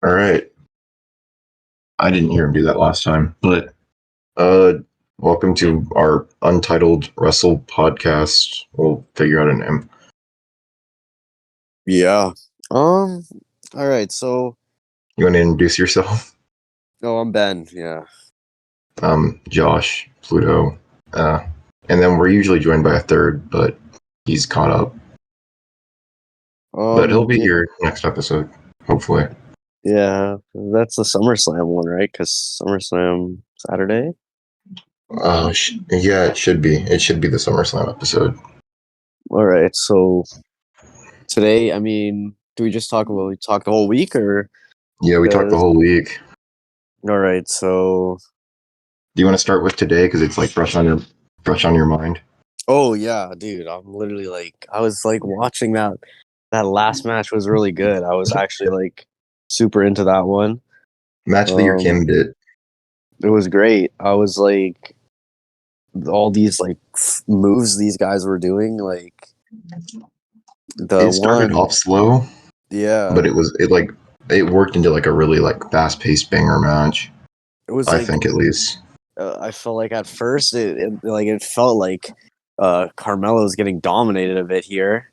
All right. I didn't hear him do that last time, but uh, welcome to our Untitled Wrestle podcast. We'll figure out a name. Yeah. Um. All right. So, You want to introduce yourself? I'm Ben. Yeah. Josh, Pluto, uh, and then we're usually joined by a third, but he's caught up. But he'll be Yeah. here next episode, hopefully. Yeah. That's the SummerSlam one, right? Because SummerSlam Saturday. Yeah, it should be. It should be the SummerSlam episode. All right. So today, I mean, do we just we talk the whole week, or? Yeah, we talked the whole week. All right. So. Do you want to start with today because it's like fresh on your mind? Oh yeah, dude. I was like watching that last match was really good. I was actually like super into that one. Match of the year, Kim did. It was great. I was like, all these like moves these guys were doing, like the It started one, off slow, yeah, but it worked into like a really like fast paced banger match. it was I like think at least. I felt like at first it felt like Carmelo's getting dominated a bit here,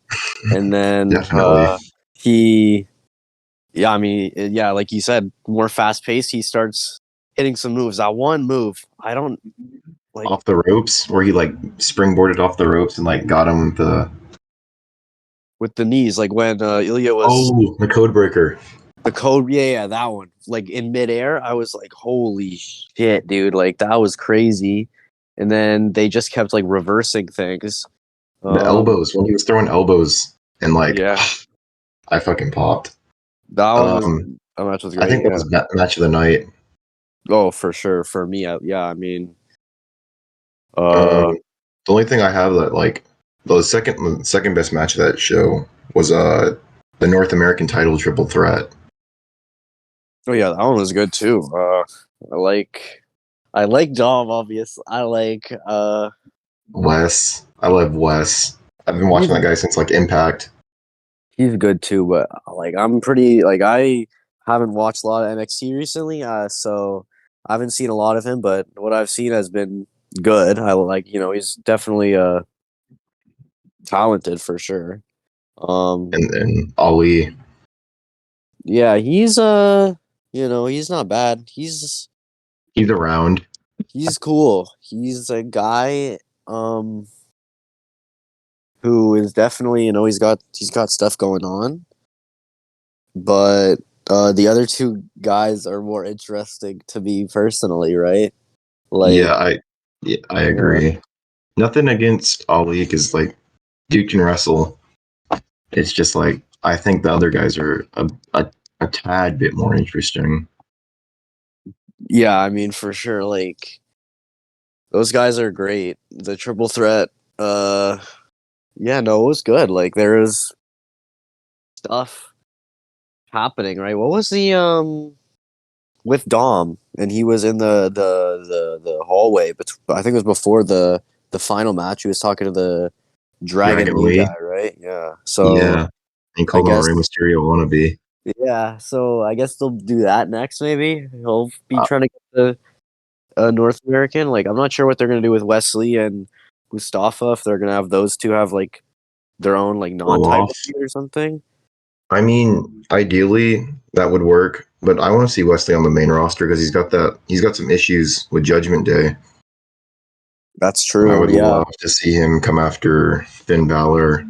and then Definitely. he, yeah, I mean, yeah, like you said, more fast paced. He starts hitting some moves. That one move, I don't like, Off the ropes, where he like springboarded off the ropes and like got him with with the knees, like when Ilya was the code breaker. the code, yeah, that one. Like in midair, I was like, "Holy shit, dude!" Like that was crazy. And then they just kept like reversing things. The elbows, when he was throwing elbows and like Yeah, I fucking popped. that one was Um that match was I great. think that Yeah. was match of the night. Oh, for sure. For me, yeah. I mean, Um uh, the only thing I have that like the second best match of that show was the North American title triple threat. oh yeah, that one was good too. I like Dom. Obvious. I like Wes. I love Wes. I've been he's watching that guy since like Impact. he's good too. But like, I'm pretty like I haven't watched a lot of NXT recently. So I haven't seen a lot of him. But what I've seen has been good. I like, he's definitely talented for sure. And then Ali. Yeah, he's he's not bad. He's around. He's cool. He's a guy who is definitely, he's got stuff going on, but the other two guys are more interesting to me personally, right? Like, I yeah, agree. Nothing against Ali because like Duke can wrestle. It's just like I think the other guys are a tad bit more interesting. yeah, I mean for sure, like those guys are great. The triple threat, yeah, no, it was good. Like there is stuff happening, right? What was the with Dom, and he was in the hallway, but I think it was before the final match. He was talking to the Dragon Dragon Lee Lee. guy, right? Yeah. So Yeah. He I called him a guess, Rey Mysterio wannabe. yeah. So I guess they'll do that next. Maybe he'll be Uh, trying to get the North American. Like I'm not sure what they're gonna do with Wesley and Mustafa, if they're gonna have those two have like their own like Go non-title off. feud or something. I mean, ideally that would work, but I want to see Wesley on the main roster because he's got some issues with Judgment Day. That's I true. would Yeah. love to see him come after Finn Balor.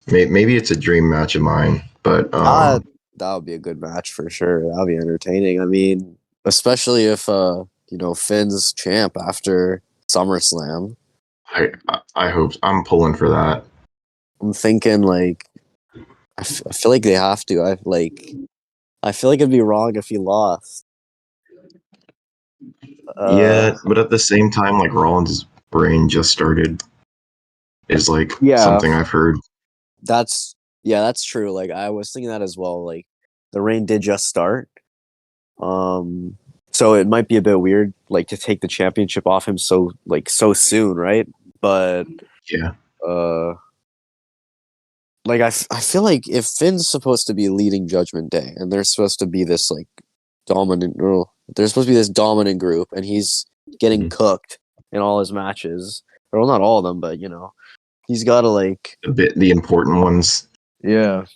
Maybe it's a dream match of mine, but That that would be a good match for sure. That would be entertaining. I mean, especially if Finn's champ after SummerSlam. I hope I'm pulling for that. I'm thinking like I feel like they have to. I feel like it'd be wrong if he lost. Uh, Yeah, but at the same time, like Rollins' brain just started is like yeah, something I've heard. that's true. Like I was thinking that as well. Like the reign did just start. Um, so it might be a bit weird, like to take the championship off him so soon, right? But Yeah, uh, like I feel like if Finn's supposed to be leading Judgment Day, and they're supposed to be this like dominant. Well, there's supposed to be this dominant group, and he's getting Mhm. cooked in all his matches. Well, not all of them, but he's got to like, The important ones. yeah.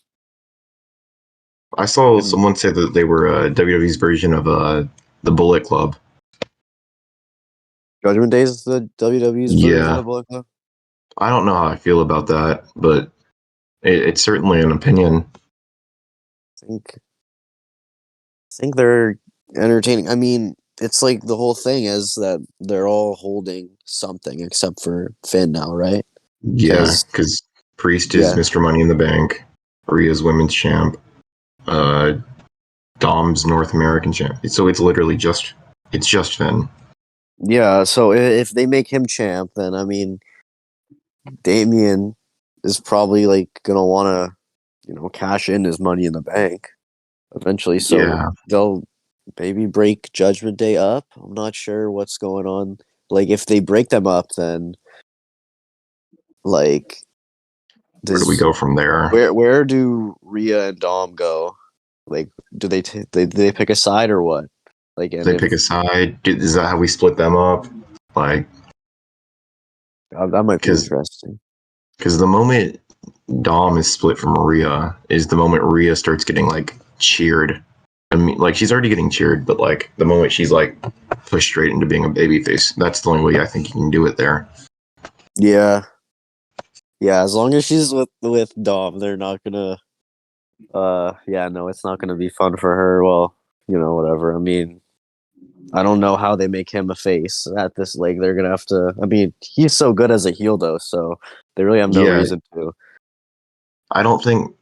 I saw And someone say that they were WWE's version of the Bullet Club. Judgment Day is the WWE's version Yeah, of Bullet Club. I don't know how I feel about that, but it's certainly an opinion. I think they're entertaining. I mean, it's like the whole thing is that they're all holding something except for Finn now, right? Yeah, Because because Priest is yeah, Mr. Money in the Bank, Rhea's Women's Champ, uh, Dom's North American Champ. So it's just Finn. yeah. So if they make him champ, then I mean, Damien is probably like gonna want to, cash in his Money in the Bank eventually. So Yeah, they'll maybe break Judgment Day up. I'm not sure what's going on. Like if they break them up, then like where do we does go from there? where do Rhea and Dom go? Like do they pick a side or what? Like Do and they if pick a side? Is that how we split them up? Like, that might be because interesting. the moment Dom is split from Rhea is the moment Rhea starts getting like cheered. I mean, like she's already getting cheered, but like the moment she's like pushed straight into being a babyface, that's the only way I think you can do it there. Yeah. Yeah, as long as she's with Dom, they're not gonna yeah, no, it's not gonna be fun for her. Well, whatever. I mean, I don't know how they make him a face at this league. They're gonna have to. I mean, he's so good as a heel though, so they really have no Yeah, reason to. I don't think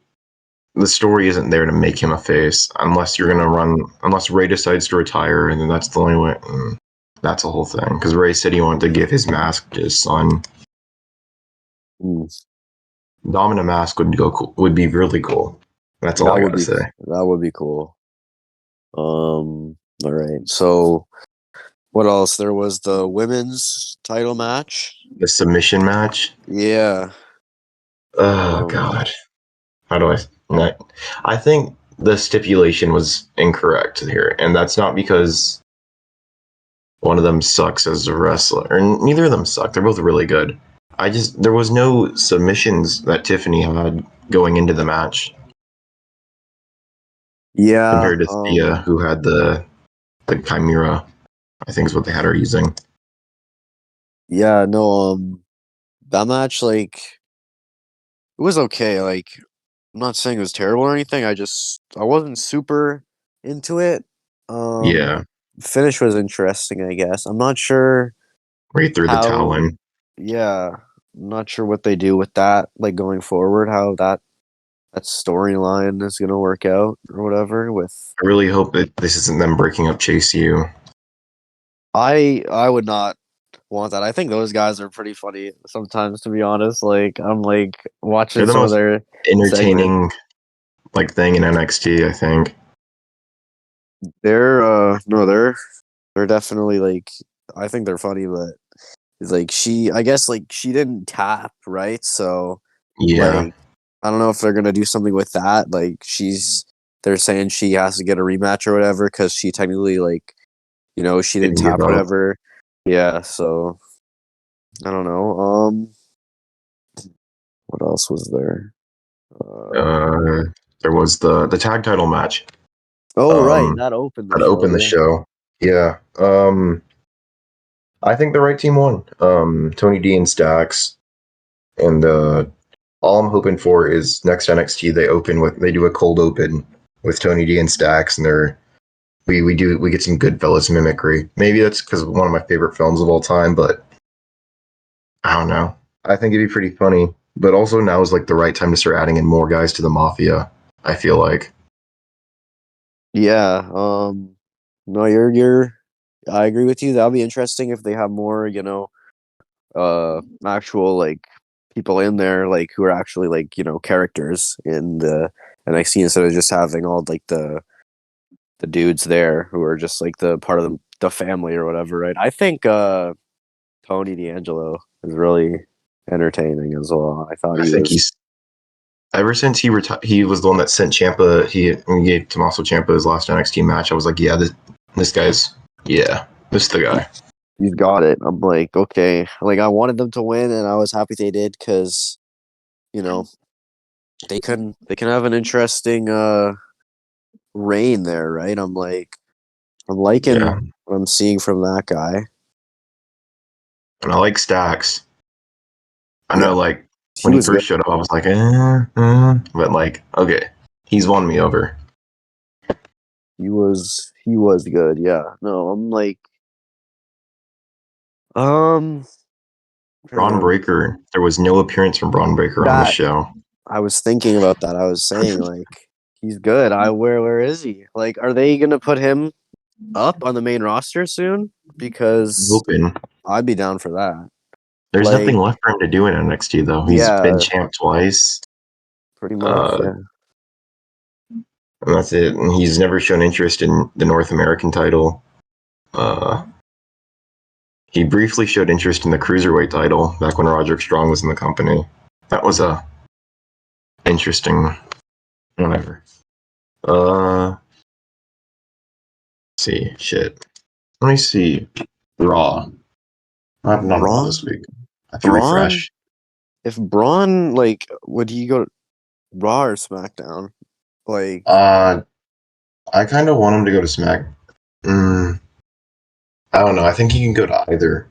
the story isn't there to make him a face unless you're gonna run unless Ray decides to retire, and then that's the only way. That's a whole thing because Ray said he wanted to give his mask to his son. Mm, Dom in a mask would be really cool. That's all I gotta say. that would be cool. All right. So what else? There was the women's title match. The submission match. Yeah. Oh Um. God, how do I? Not, I think the stipulation was incorrect here, and that's not because one of them sucks as a wrestler, or neither of them suck. They're both really good. There was no submissions that Tiffany had going into the match Yeah. compared to Thea, who had the Chimera. I think is what they had her using. Yeah. No. That match, like, it was okay. Like, I'm not saying it was terrible or anything. I wasn't super into it. Yeah, Finish was interesting, I guess. I'm not sure right through the towel how. in. Yeah, I'm not sure what they do with that, like going forward. How that storyline is gonna work out or whatever. With I really hope that this isn't them breaking up Chase U. I would not want that. I think those guys are pretty funny sometimes, to be honest. Like I'm like They're watching the some of most their segments. entertaining like thing in NXT. I think. They're no, they're definitely like I think they're funny, but it's like I guess like she didn't tap, right? So Yeah, like I don't know if they're gonna do something with that. Like they're saying she has to get a rematch or whatever because she technically like she didn't didn't give tap up. whatever. Yeah, so I don't know. What else was there? Uh, Uh, there was the tag title match. oh right, Um, that opened the that show. opened the Yeah, show. Yeah. I think the right team won. Tony D and Stacks, and all I'm hoping for is next NXT they do a cold open with Tony D and Stacks, and we get some Goodfellas mimicry. Maybe that's because one of my favorite films of all time, but I don't know. I think it'd be pretty funny. But also now is like the right time to start adding in more guys to the Mafia. I feel like yeah. No, you're. I agree with you. That'll be interesting if they have more, actual like people in there like who are actually like characters in the NXT instead of just having all like the dudes there who are just like the part of the family or whatever, right? I think Tony D'Angelo is really entertaining as well. I thought I he think was ever since he was the one that sent Ciampa. He gave Tommaso Ciampa his last NXT match. I was like, yeah, this guy's this is the guy. He's got it. I'm like, okay. Like I wanted them to win, and I was happy they did because you know they can have an interesting reign there, right? I'm Yeah, liking what I'm seeing from that guy. and I like Stacks. I know, Yeah, like he when he was good. first showed up, I was like, but like, okay, he's won me over. He was good. Yeah. No, I'm like, um, trying to Braun remember Breaker. There was no appearance from Braun Breaker on the that. show. I was thinking about that. I was saying like, he's good. Where is he? Like, are they gonna put him up on the main roster soon? I'm Because hoping. I'd be down for that. There's nothing Like, left for him to do in NXT though. He's been yeah, champ twice. pretty much. Uh, Yeah. and that's it. And he's never shown interest in the North American title. Uh, he briefly showed interest in the cruiserweight title back when Roderick Strong was in the company. That was a interesting whatever. Let's see, shit. Let me see. Raw. I have none Raw this Braun, week. I have to Braun. refresh. If Braun, like, would he go Raw or SmackDown? Like, Uh, I kind of want him to go to Smack. Mm, I don't know. I think he can go to either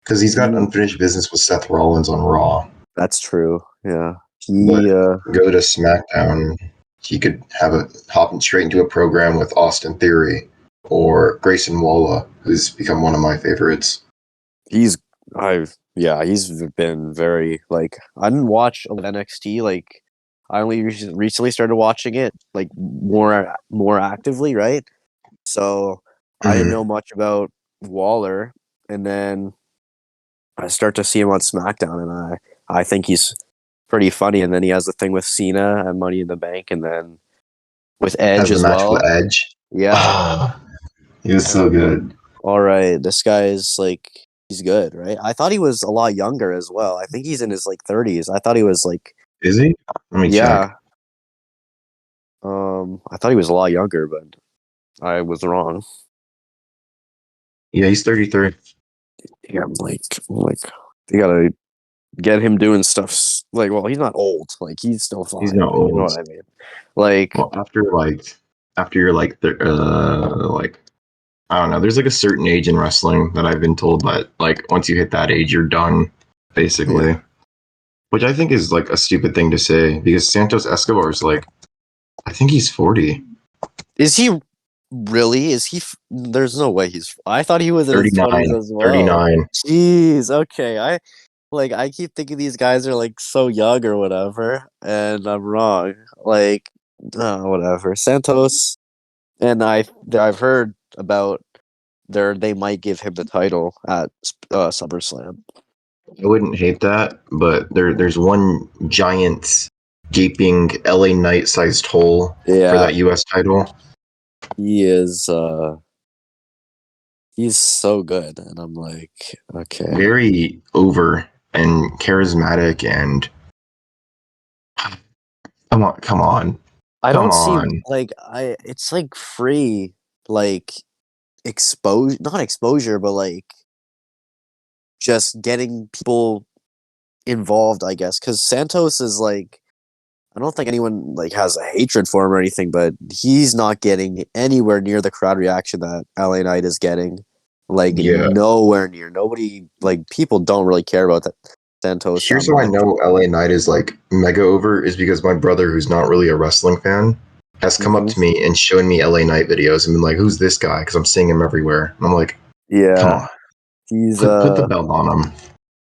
because he's got he, unfinished business with Seth Rollins on Raw. that's true. Yeah. But He, go to SmackDown, he could have a hop straight into a program with Austin Theory or Grayson Waller, who's become one of my favorites. he's, yeah, he's been very, like, I didn't watch a lot of NXT. Like, I only recently started watching it, like, more actively, right? So I didn't know Mm-hmm. much about Waller. And then I start to see him on SmackDown, and I think he's pretty funny. And then he has the thing with Cena and Money in the Bank, and then with Edge Has the as match with well. Edge. Yeah, Ah, he was and so I'm like, good. all right, this guy is like he's good, right? I thought he was a lot younger as well. I think he's in his like 30s. I thought he was like, Is he? Let me check. yeah, I thought he was a lot younger, but I was wrong. Yeah, he's 33. Yeah, I'm like, they gotta get him doing stuff. Like, well, he's not old. Like, he's still He's fine. not Like, you know old. what I mean? Like, Well, after you're like I don't know. There's like a certain age in wrestling that I've been told that like once you hit that age, you're done, yeah. basically. Which I think is like a stupid thing to say because Santos Escobar is like I think he's 40, Is he really? Is he? There's no way he's. I thought he was in his 20s 39, as well. 39. Jeez. Okay. I keep thinking these guys are like so young or whatever, and I'm wrong. Like, whatever. Santos and I've heard about they might give him the title at SummerSlam. I wouldn't hate that, but there's one giant gaping LA Knight sized hole for Yeah, that US title. he is. He's so good, and I'm like, okay. Very over and charismatic and come on, I come don't see on. like I. It's like free like expose not exposure, but like just getting people involved. I guess because Santos is like I don't think anyone like has a hatred for him or anything, but he's not getting anywhere near the crowd reaction that LA Knight is getting. Like Yeah. nowhere near. Nobody like people don't really care about that Santos that Here's how I much. know LA Knight is like mega over is because my brother, who's not really a wrestling fan, has come up Hmm. to me and shown me LA Knight videos and been like, "Who's this guy?" Because I'm seeing him everywhere. And I'm like, "Come Yeah, on, he's put the belt on him."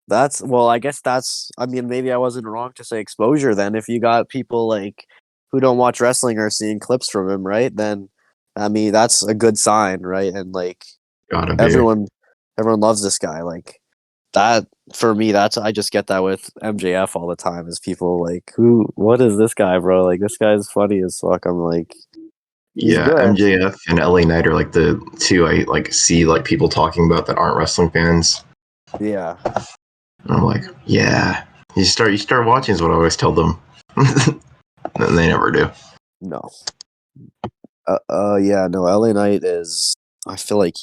that's well, I guess that's I mean maybe I wasn't wrong to say exposure then if you got people like who don't watch wrestling or seeing clips from him, right? Then I mean that's a good sign, right? And like Gotta be. everyone everyone loves this guy. Like that for me, that's I just get that with MJF all the time is people like who what is this guy, bro? Like this guy's funny as fuck. I'm like, he's Yeah, good. MJF and LA Knight are like the two I like see like people talking about that aren't wrestling fans. Yeah. And I'm like, yeah. You start watching is what I always tell them. And they never do. No. Yeah, no. LA Knight is. I feel like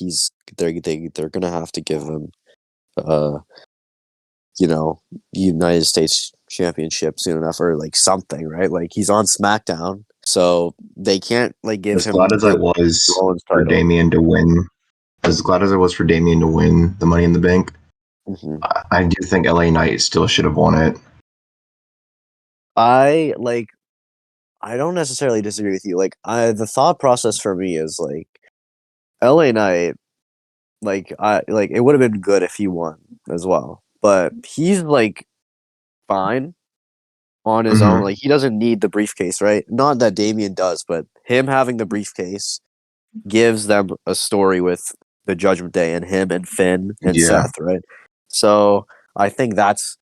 they're gonna have to give him, uh, you know, United States Championship soon enough, or like something, right? Like he's on SmackDown, so they can't like give As him glad as I the was Rollins for title. Damien to win, as glad as I was for Damien to win the Money in the Bank, Hmm. I do think LA Knight still should have won it. I like. I don't necessarily disagree with you. Like, the thought process for me is like LA Knight. Like, it would have been good if he won as well, but he's like fine on his own. Hmm. Like, he doesn't need the briefcase, right? Not that Damien does, but him having the briefcase gives them a story with the Judgment Day and him and Finn and Yeah. Seth, right? So I think that's,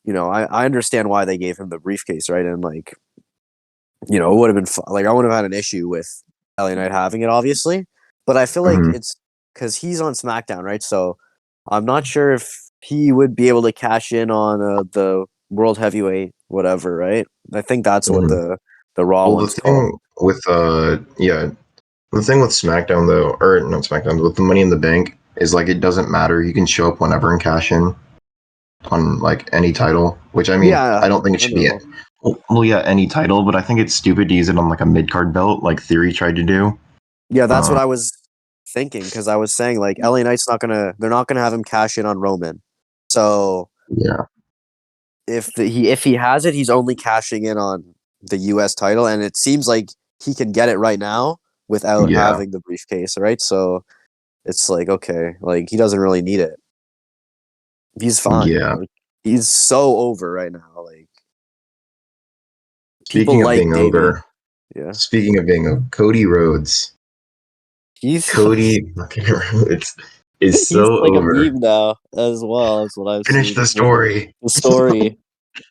I understand why they gave him the briefcase, right? And like, it would have been like I wouldn't have had an issue with LA Knight having it, obviously, but I feel like Hmm. it's because he's on SmackDown, right? So I'm not sure if he would be able to cash in on the World Heavyweight, whatever, right? I think that's what Hmm. the Raw Well, the one's called. thing with the thing with SmackDown though, or not SmackDown, with the Money in the Bank is like it doesn't matter. You can show up whenever and cash in on like any title. Which I mean, Yeah, I don't think it I should be it. know. Well, yeah, any title, but I think it's stupid to use it on like a mid card belt, like Theory tried to do. Yeah, that's what Uh, I was thinking because I was saying like LA Knight's they're not gonna have him cash in on Roman. So yeah, if he has it, he's only cashing in on the U.S. title, and it seems like he can get it right now without yeah, having the briefcase, right? So it's like okay, like he doesn't really need it. He's fine. yeah. Like he's so over right now. Like people Speaking of like being Damien. over, Yeah, speaking of being over, Cody Rhodes. he's Cody fucking Rhodes is he's so like a over. meme now as well. That's what I've Finish seen the with story. the story.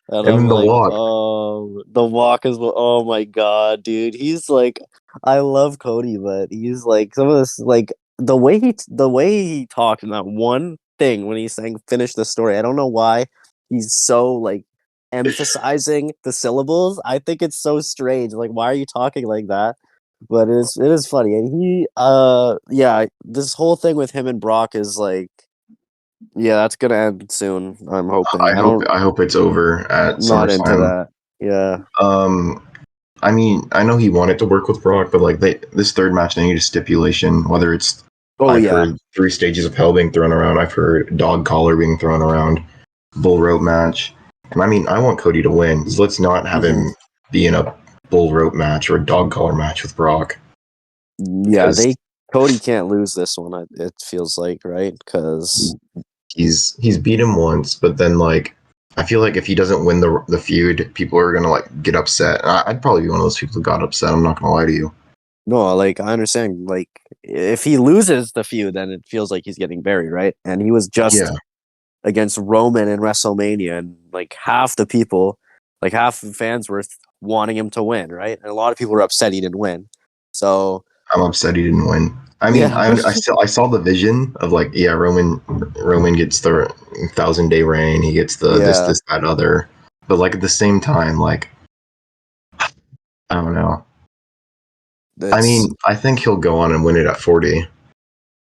And And I'm then the like, walk. oh, the walk is, oh my God, dude. He's like, I love Cody, but he's like, some of this, like, the way he talked in that one thing when he's saying, finish the story. I don't know why he's so, like, emphasizing the syllables. I think it's so strange. Like, why are you talking like that? But it is funny. And yeah, this whole thing with him and Brock is like, yeah, that's gonna end soon. I'm hoping. I hope it's over at Not into SummerSlam. that. Yeah. Um, I mean, I know he wanted to work with Brock, but like this third match, they need a stipulation. Whether it's Oh I've yeah. heard three stages of hell being thrown around. I've heard dog collar being thrown around. Bull rope match. And I mean, I want Cody to win. So let's not have Hmm. him be in a bull rope match or a dog collar match with Brock Yeah, because they Cody can't lose this one. It feels like, right? Because he's beat him once, but then like I feel like if he doesn't win the feud, people are gonna like get upset. I'd probably be one of those people who got upset. I'm not gonna lie to you. no, like I understand. Like if he loses the feud, then it feels like he's getting buried, right? And he was Yeah, just against Roman in WrestleMania, and like half the people, like half the fans were wanting him to win, right? And a lot of people were upset he didn't win. So I'm upset he didn't win. I mean, yeah, I saw the vision of like yeah, Roman gets the 1,000 day reign. He gets the yeah, this that other. But like at the same time, like I don't know. I it's mean, I think he'll go on and win it at 40.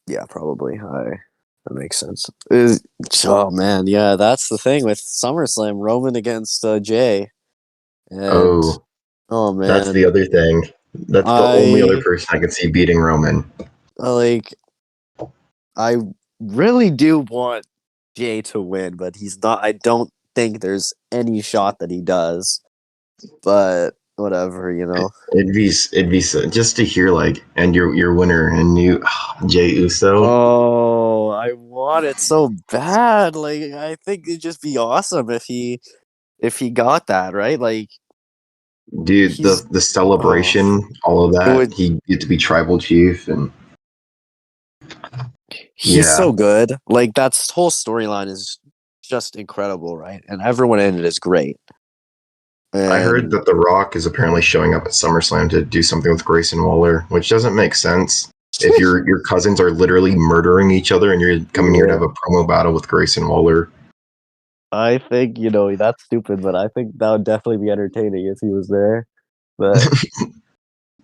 yeah, probably. That makes sense. Oh man, yeah, that's the thing with SummerSlam, Roman against Jay, and Oh, oh that's the man, other thing. That's the only other I person I could see beating Roman. like I really do want Jay to win, but he's not. I don't think there's any shot that he does. But whatever, you know. Just to hear like and your winner and you Jay Uso, Oh, I want it so bad. Like I think it'd just be awesome if he got that right. Like dude. he's The oh, celebration, all of it that. would. He get to be tribal chief and He's yeah. so good. Like that whole storyline is just incredible, right? And everyone in it is great. I heard And that The Rock is apparently showing up at SummerSlam to do something with Grayson Waller, which doesn't make sense. If your cousins are literally murdering each other and you're coming here to have yeah, a promo battle with Grayson Waller, I think that's stupid, but I think that would definitely be entertaining if he was there. But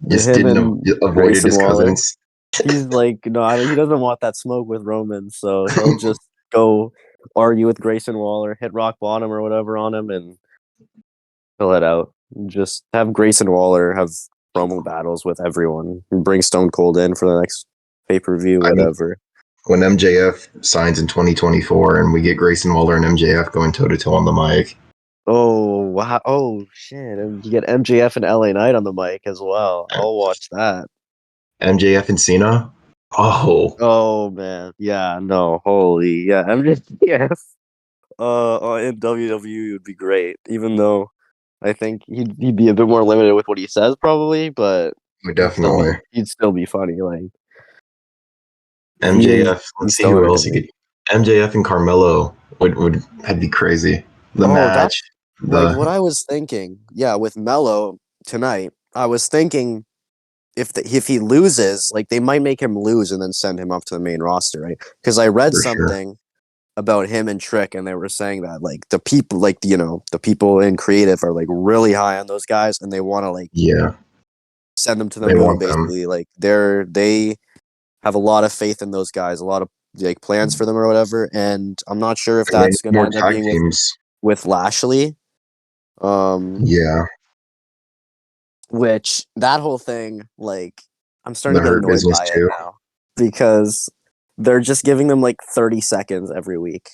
Just him didn't and avoided Grayson his Waller, cousins. he's like, no, he doesn't want that smoke with Roman, so he'll just go argue with Grayson Waller, hit rock bottom or whatever on him, and fill it out. Just have Grayson Waller have promo battles with everyone and bring Stone Cold in for the next pay per view, I mean, whatever. when MJF signs in 2024 and we get Grayson Waller and MJF going toe to toe on the mic, Oh wow! Oh shit! And you get MJF and LA Knight on the mic as well. I'll watch that. MJF and Cena. Oh, Oh man, yeah, no, holy, yeah, MJF. In WWE would be great. Even though I think he'd be a bit more limited with what he says, probably, but definitely. he'd still be funny. Like he is, MJF. Let's he's see so who else he entertaining. could. MJF and Carmelo would that'd be crazy. The Oh, that's match, like the what I was thinking. Yeah, with Mello tonight, I was thinking if he loses, like they might make him lose and then send him up to the main roster, right? Because I read for sure. something about him and Trick, and they were saying that like the people, like the people in creative are like really high on those guys, and they want to like Yeah, send them to the they moon. want them. Basically, like they have a lot of faith in those guys, a lot of like plans for them or whatever. And I'm not sure if And they need that's going to more end up tag being teams. with Lashley. Um, Yeah, which that whole thing, like, I'm the starting to get Hurt annoyed Business by it too. now because they're just giving them like 30 seconds every week.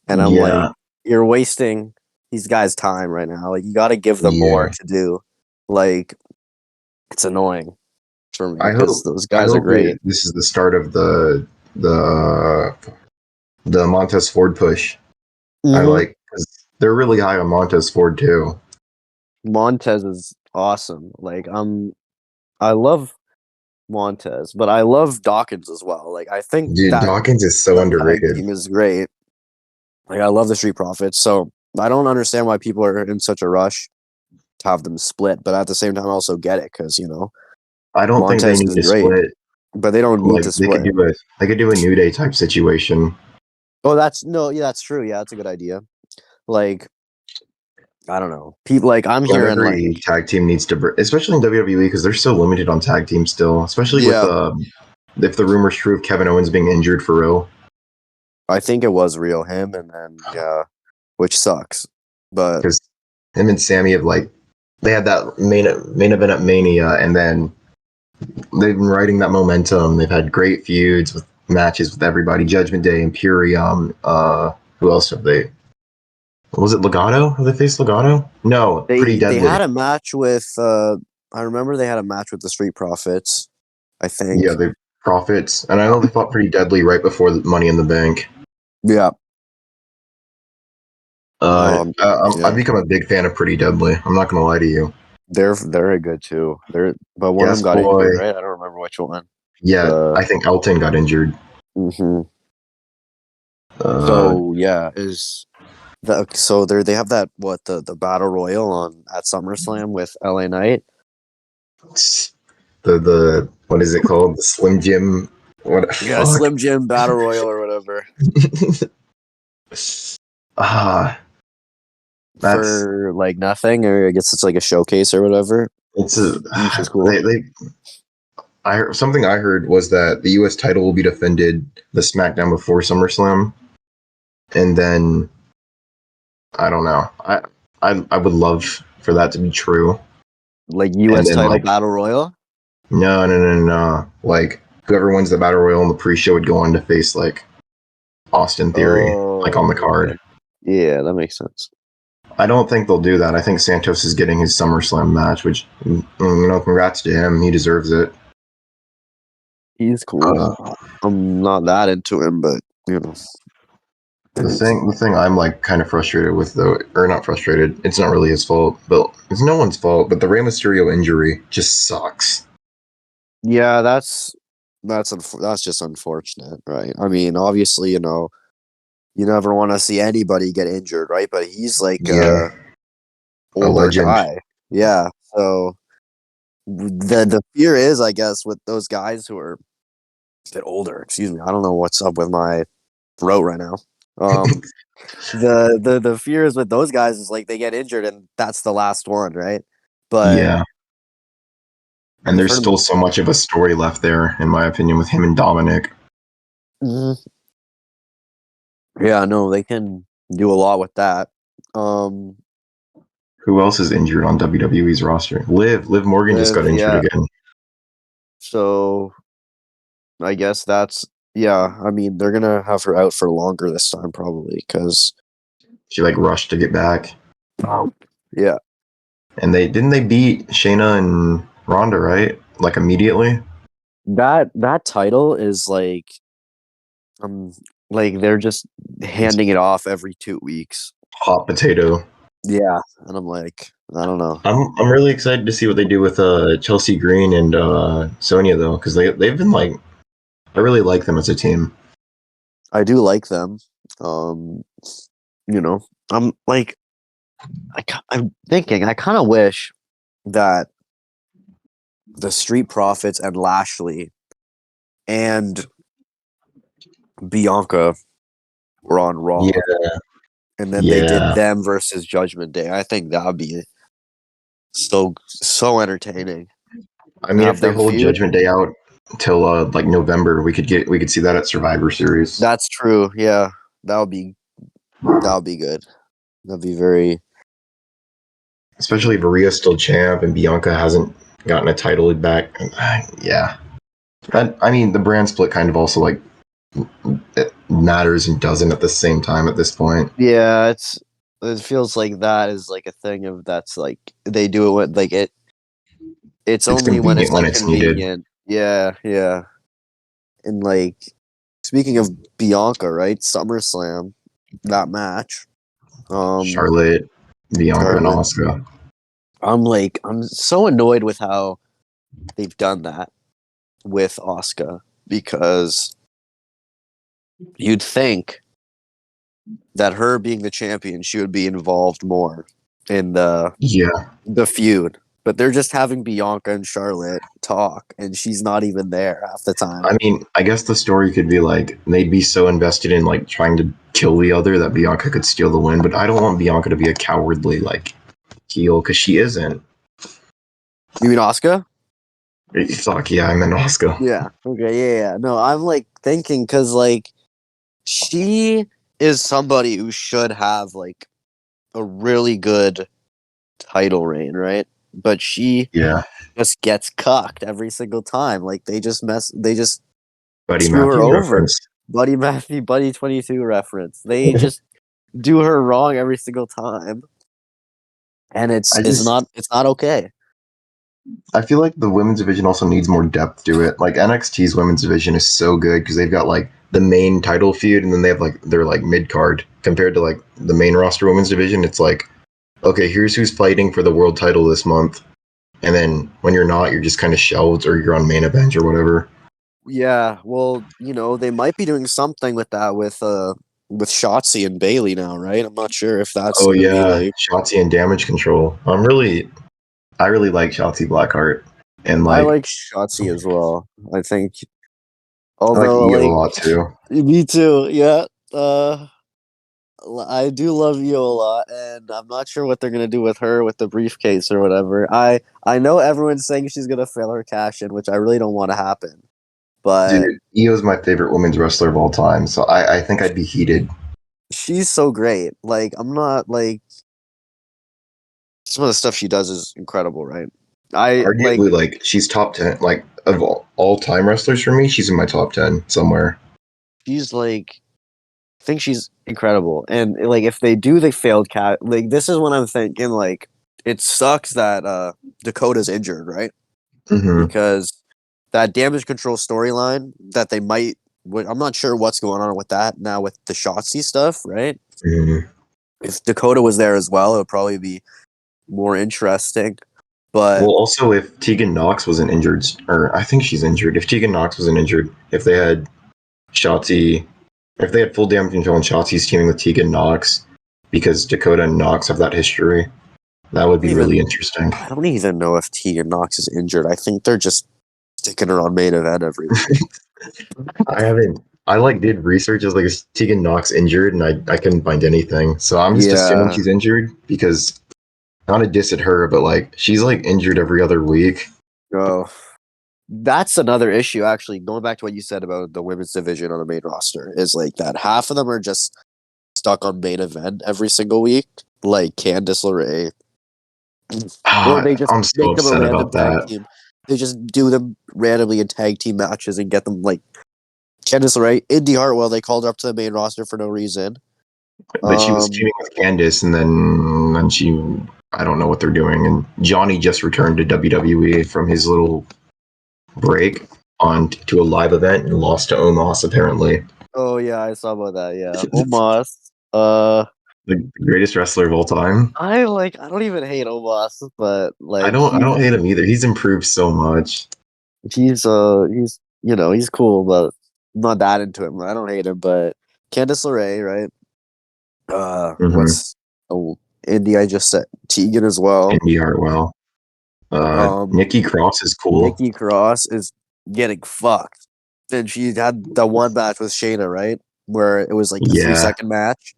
And I'm like, Yeah, you're wasting these guys' time right now. Like, you got to give them more yeah. to do. Like, it's annoying for me I because hope. those I guys are hope great. this is the start of the the Montez Ford push. I Mm-hmm. like because they're really high on Montez Ford too. Montez is awesome. Like, I love Montez, but I love Dawkins as well. Like, I think Dude, that Dawkins is so that tag underrated. team is great. Like, I love the Street Profits, so I don't understand why people are in such a rush to have them split. But at the same time, I also get it because I don't think they Montez need is to great, split. but they don't need Like to split. they could do a New Day type situation. Oh, that's no, yeah, that's true. Yeah, that's a good idea. Like, I don't know, people like I'm But hearing like, every tag team needs to, especially in WWE, because they're so limited on tag teams still. Especially with yeah, if the rumors true of Kevin Owens being injured for real. I think it was real him, and then yeah, which sucks. But Because him and Sammy have like they had that main event at Mania, and then they've been riding that momentum. They've had great feuds with matches with everybody. Judgment Day, Imperium. Who else have they? Was it Legato? Have they faced Legato? No, Pretty they Deadly. had a match with I remember they had a match with the Street Profits, I Yeah, think. they Profits, and I know they fought Pretty Deadly right before the Money in the Bank. Yeah. I've Yeah. become a big fan of Pretty Deadly. I'm not gonna lie to you. They're good too. But one of them Yes, got boy. injured, right? I don't remember which one. Yeah, The I think Elton got injured. hmm Uh, So yeah, is so they have that the battle royal on at SummerSlam with LA Knight. the what is it called? The Slim Jim. What? Yeah, Fuck. Slim Jim Battle Royal or whatever. Ah, that's For like nothing, or I guess it's like a showcase or whatever, it's a which is cool. they something I heard was that the U.S. title will be defended the SmackDown before SummerSlam, and then I don't know. I would love for that to be true, Like and US then title like battle royal. no. Like whoever wins the battle royal in the pre-show would go on to face like Austin Theory, like on the Oh, okay. card. Yeah, that makes sense. I don't think they'll do that. I think Santos is getting his SummerSlam match, which congrats to him. He deserves it. He's cool. Uh, I'm not that into him, but you know. the thing I'm like kind of frustrated with though, or not frustrated. It's not really his fault, but it's no one's fault. But the Rey Mysterio injury just sucks. Yeah, that's just unfortunate, right? I mean, obviously, you never want to see anybody get injured, right? But he's like Yeah, a a older legend. guy. Yeah. So the fear is, I guess, with those guys who are a bit older, excuse me. I don't know what's up with my throat right now. Um the fear is with those guys is like they get injured and that's the last one, right? But Yeah, And We've there's heard still him. so much of a story left there, in my opinion, with him and Dominic. Mhm. Yeah, no, they can do a lot with that. Um, Who else is injured on WWE's roster? Liv Morgan just got Liv, injured yeah. again. So I guess that's yeah. I mean, they're gonna have her out for longer this time probably because She like rushed to get back. yeah, And they beat Shayna and Ronda, right? Like immediately? that title is um like they're just It's handing it off every 2 weeks. hot potato. Yeah, and I'm like, I don't know. I'm really excited to see what they do with Chelsea Green and Sonya though, because they've been like I really like them as a team. I do like them. Um, you know, I'm like, I'm thinking, I kind of wish that the Street Profits and Lashley and Bianca were on Raw, Yeah, and then they did yeah. them versus Judgment Day. I think that would be so entertaining. I mean, Have if they them hold feud. Judgment Day out till like November, we could see that at Survivor Series. That's true. Yeah, that would be good. That'd be very. Especially if Rhea's still champ and Bianca hasn't gotten a title back. Yeah, I mean, the brand split kind of also like it matters and doesn't at the same time at this point. Yeah, it feels like that is like a thing of that's like they do it when like it. It's It's only when convenient it's when like it's needed. convenient. Yeah, yeah. And like speaking of Bianca, right? SummerSlam, that match. Um, Charlotte, Bianca, and Charlotte. Asuka. I'm so annoyed with how they've done that with Asuka because you'd think that her being the champion, she would be involved more in Yeah, the feud. But they're just having Bianca and Charlotte talk, and she's not even there half the time. I mean, I guess the story could be like they'd be so invested in like trying to kill the other that Bianca could steal the win. But I don't want Bianca to be a cowardly like heel because she isn't. You mean Asuka? Fuck yeah, I'm in Asuka. Yeah. Okay. Yeah. No, I'm like thinking because like she is somebody who should have like a really good title reign, right? But she Yeah, just gets cucked every single time. Like they just Buddy screw her Matthews over. reference. Buddy Matthew, Buddy 22 reference. They just do her wrong every single time. And I just it's not okay. I feel like the women's division also needs more depth to it. Like NXT's women's division is so good because they've got like the main title feud and then they have like their like mid card compared to like the main roster women's division. It's like okay, here's who's fighting for the world title this month, and then when you're not, you're just kind of shelved or you're on main event or whatever. Yeah, well, they might be doing something with Shotzi and Bailey now, right? I'm not sure if that's Oh gonna be yeah, like Shotzi and Damage Control. I really like Shotzi Blackheart, and I like like Shotzi as well. I think I like although Io a like lot too. me too, yeah. I do love you a lot, and I'm not sure what they're gonna do with her with the briefcase or whatever. I know everyone's saying she's gonna fail her cash in, which I really don't want to happen. But Dude, Io's my favorite women's wrestler of all time, so I think I'd be heated. she's so great. Like I'm not like some of the stuff she does is incredible, right? I like Arguably, like she's top 10, like of all time wrestlers for me. She's in my top 10 somewhere. she's like I think she's incredible. And like if they do the failed cat like this is when I'm thinking like it sucks that Dakota's injured, right? Hmm. Because that damage control storyline that they might I'm not sure what's going on with that now with the Shotzi stuff, right? Hmm. If Dakota was there as well, it would probably be more interesting. Well, But also if Tegan Knox wasn't injured, or I think she's injured. If Tegan Knox wasn't injured, if they had Shotzi, if they had full damage control and Shotzi's teaming with Tegan Knox, because Dakota and Knox have that history, that would be really interesting. I don't even know if Tegan Knox is injured. I think they're just sticking her on main event every week. I haven't. I like did research as like is Tegan Knox injured, and I couldn't find anything. So I'm just assuming Yeah. she's injured because not a diss at her, but like she's like injured every other week. Oh, that's another issue. Actually, going back to what you said about the women's division on the main roster is like that half of them are just stuck on main event every single week, like Candice LeRae, or they just I'm so make them a upset random about tag that. team. They just do them randomly in tag team matches and get them like Candice LeRae, Indy Hartwell. They called her up to the main roster for no reason. But she was Um, teaming with Candice, and then she, I don't know what they're doing. And Johnny just returned to WWE from his little break on to a live event and lost to Omos apparently. oh yeah, I saw about that. Yeah, Omos. The greatest wrestler of all time. I don't even hate Omos, but I like don't hate him either. He's improved so much. he's he's cool, but I'm not that into him. I don't hate him, but Candice LeRae, right? Mm-hmm. What's oh Indy? I just said Tegan as well. Indy Hartwell. Um, Nikki Cross is cool. Nikki Cross is getting fucked, and she had the one match with Shayna, right? Where it was like a three Yeah. second match.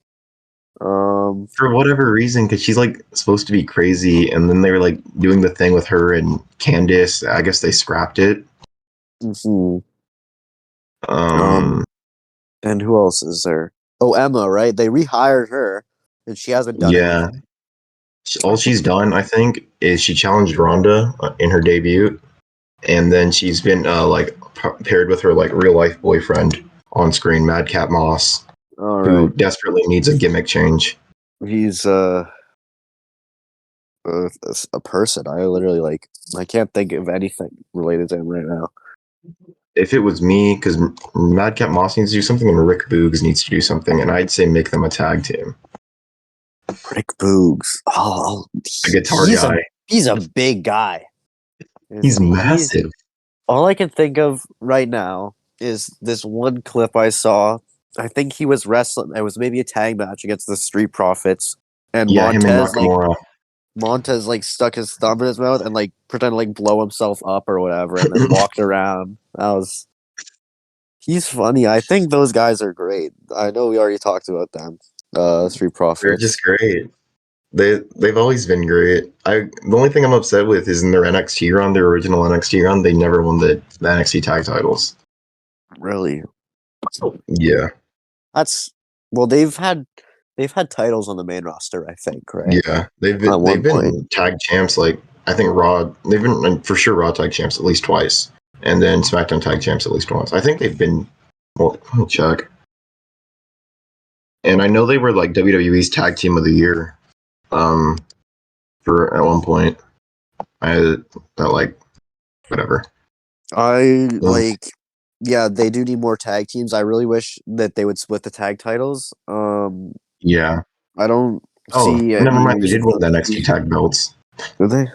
Um, For whatever reason, because she's like supposed to be crazy, and then they were like doing the thing with her and Candice. I guess they scrapped it. mhm. Um, um, and who else is there? Oh, Emma, right? They rehired her, and she hasn't done yeah. anything. All she's done, I think, is she challenged Ronda in her debut, and then she's been paired with her like real life boyfriend on screen, Madcap Moss, All who right, desperately needs a gimmick change. he's a, a person. I literally like. I can't think of anything related to him right now. If it was me, because Madcap Moss needs to do something and Rick Boogs needs to do something, and I'd say make them a tag team. Rick Boogs. Oh, A guitar guy. he's a big guy, He's isn't he? He's massive. all I can think of right now is this one clip I saw. I think he was wrestling. It was maybe a tag match against the Street Profits, and Yeah, him and Nakamura. Montez like stuck his thumb in his mouth and like pretended to like blow himself up or whatever, and then walked around. That was he's funny. I think those guys are great. I know we already talked about them. Street They're just Profits. great. They've always been great. The only thing I'm upset with is in their NXT run, their original NXT run, they never won the NXT tag titles. Really, Yeah, that's they've had titles on the main roster. I think right yeah. at They've one point. been tag champs like I think Raw. They've been for sure Raw tag champs at least twice, and then SmackDown tag champs at least once. I think they've been. Well, let me check. And I know they were like WWE's tag team of the year. Um, for at one point, I like whatever. I Um, like, yeah, they do need more tag teams. I really wish that they would split the tag titles. yeah. I don't Oh, see never any mind. They did reason win for the them to NXT be. tag belts. Do they? I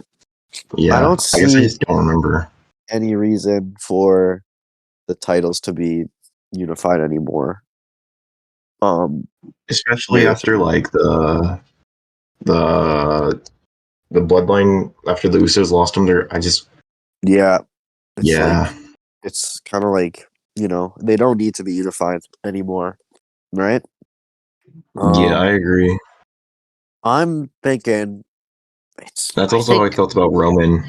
Yeah, don't I guess I see just don't remember. any reason for the titles to be unified anymore. Um, Especially after realistically, like the the bloodline after the Usos lost them. There, I just yeah, it's yeah like it's kind of like they don't need to be unified anymore, right? yeah I Um, agree. I'm thinking it's. That's I also how I think felt about Roman.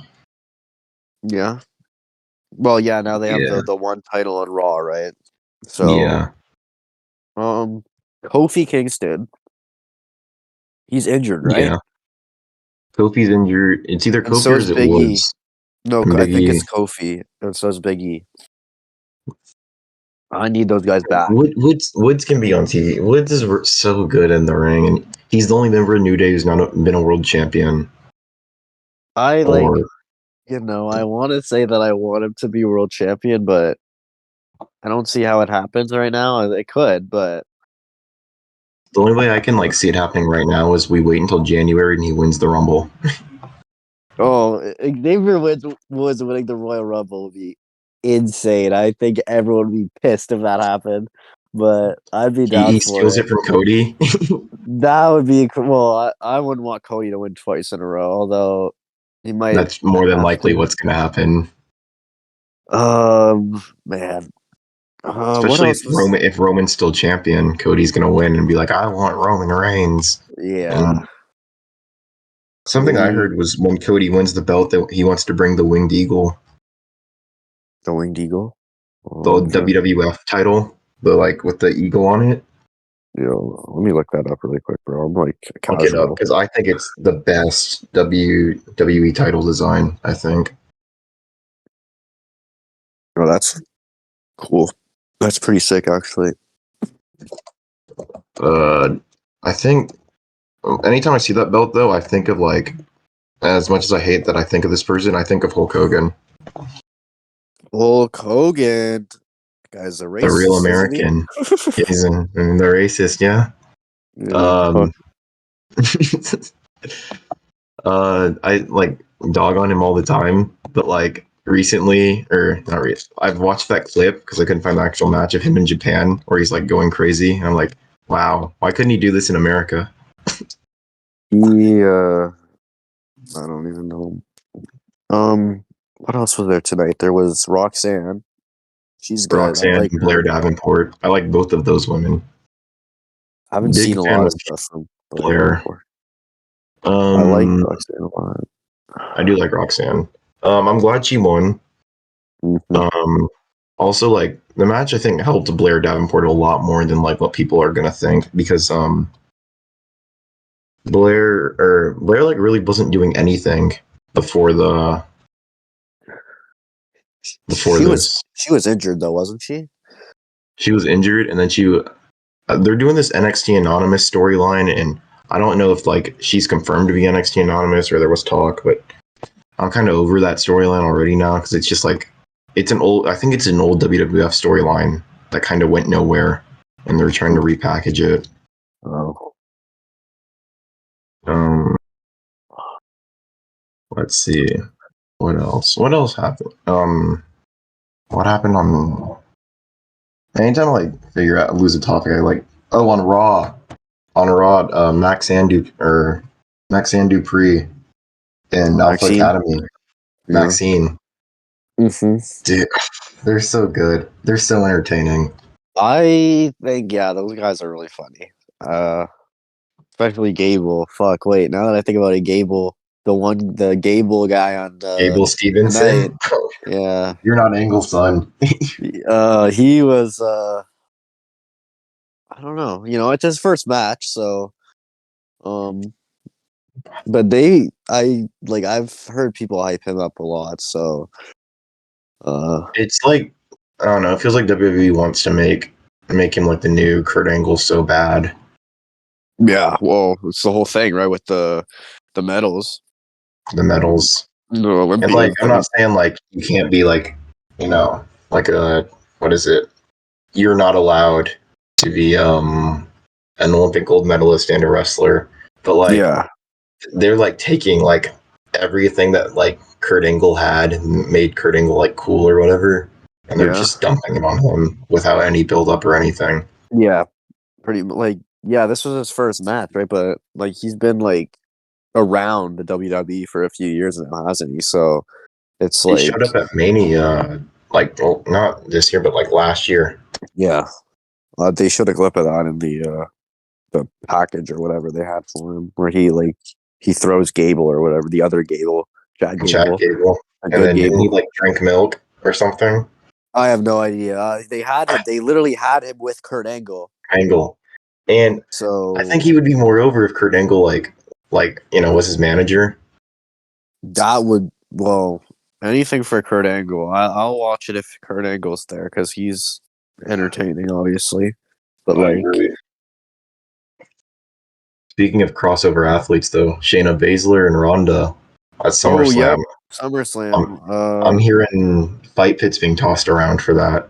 yeah. Well, yeah, now they have Yeah, the one title on Raw, right? So, yeah, um, Kofi Kingston, he's injured, right? yeah. Kofi's injured. It's either And so Kofi or is is it Big E. Woods? No, And I Big think E. it's Kofi, and so is Big E. I need those guys back. Woods can be on TV. Woods is so good in the ring, and he's the only member of New Day who's not been a world champion. I like, Or I want to say that I want him to be world champion, but I don't see how it happens right now. It could, but the only way I can uh, like see it happening right now is we wait until January and he wins the Rumble. oh, Xavier Woods winning the Royal Rumble would be insane. I think everyone would be pissed if that happened, but I'd be down He for steals it. it from Cody. That would be well. I wouldn't want Cody to win twice in a row, although he might That's more than have likely to. what's going to happen. Man. What Especially else was? If Roman's still champion, Cody's going to win and be like, "I want Roman Reigns." Yeah, And something I Cody. heard was when Cody wins the belt that he wants to bring the winged eagle. The Winged Eagle. The I'm trying. WWF title, the like with the eagle on it. Let me look that up really quick, bro. I'm like Look it up casual. because I think it's the best WWE title design. I think. Oh, that's cool. That's pretty sick, actually. I think anytime I see that belt, though, I think of like, as much as I hate that I think of this person, I think of Hulk Hogan, Hulk Hogan. Guy's a the real racist, isn't he? American. He's in the racist, yeah. Yeah. Fuck. Um, I like dog on him all the time, but like recently, or not recently, I've watched that clip because I couldn't find the actual match of him in Japan where he's like going crazy, and I'm like, wow, why couldn't he do this in America? Yeah. I don't even know. What else was there tonight? There was Roxanne. She's good. I Roxanne like and Blair her. Davenport. I like both of those women. I haven't Big seen a fan lot of of stuff from Blair Blair. Davenport. I like Um, Roxanne a lot. I do like Roxanne. I'm glad she won. Mhm. Um, also like the match I think helped Blair Davenport a lot more than like what people are gonna think because Blair like really wasn't doing anything before the before She was this. she was injured though, wasn't she? She was injured and then they're doing this NXT Anonymous storyline and I don't know if like she's confirmed to be NXT Anonymous or there was talk, but I'm kind of over that storyline already now because it's just like I think it's an old WWF storyline that kind of went nowhere and they're trying to repackage it. Oh. Um, let's see. What else? What else happened? What happened on? Anytime I like figure out lose a topic, I like on Raw. On Raw, Max and Dupree and Alpha Maxine? Academy. Yeah. Maxine, hmm dude, they're so good. They're so entertaining. I think those guys are really funny. Uh Especially Gable. Fuck, wait, now that I think about it, Gable, the Gable guy on Abel tonight. Stevenson, Yeah. you're not Angle's son. He was I don't know, it's his first match, so um but I've heard people hype him up a lot, so uh It's like I don't know. It feels like WWE wants to make him like the new Kurt Angle so bad. yeah, well, it's the whole thing, right, with the medals. The medals. The And like, Olympians. I I'm mean, not saying like you can't be like, like a what is it? You're not allowed to be an Olympic gold medalist and a wrestler, but like yeah. they're like taking like everything that like Kurt Angle had and made Kurt Angle like cool or whatever, and they're Yeah. just dumping it on him without any build up or anything. Yeah. This was his first match, right? But like he's been like around the WWE for a few years now, hasn't he? So it's He showed up like, at Mania, like well, not this year, but like last year. yeah, they showed a clip of that in the package or whatever they had for him, where he throws Gable or whatever, the other Gable, Chad Chad Gable, Gable, a and good then didn't he Gable. like drink milk or something? I have no idea. They had him. They literally had him with Kurt Angle. Angle, and I think So he would be more over if Kurt Angle was his manager. that would anything for Kurt Angle. I'll watch it if Kurt Angle's there because he's entertaining, obviously. But I like, agree. Speaking of crossover athletes, though, Shayna Baszler and Ronda at oh yep, SummerSlam. I'm SummerSlam. I'm hearing fight pits being tossed around for that.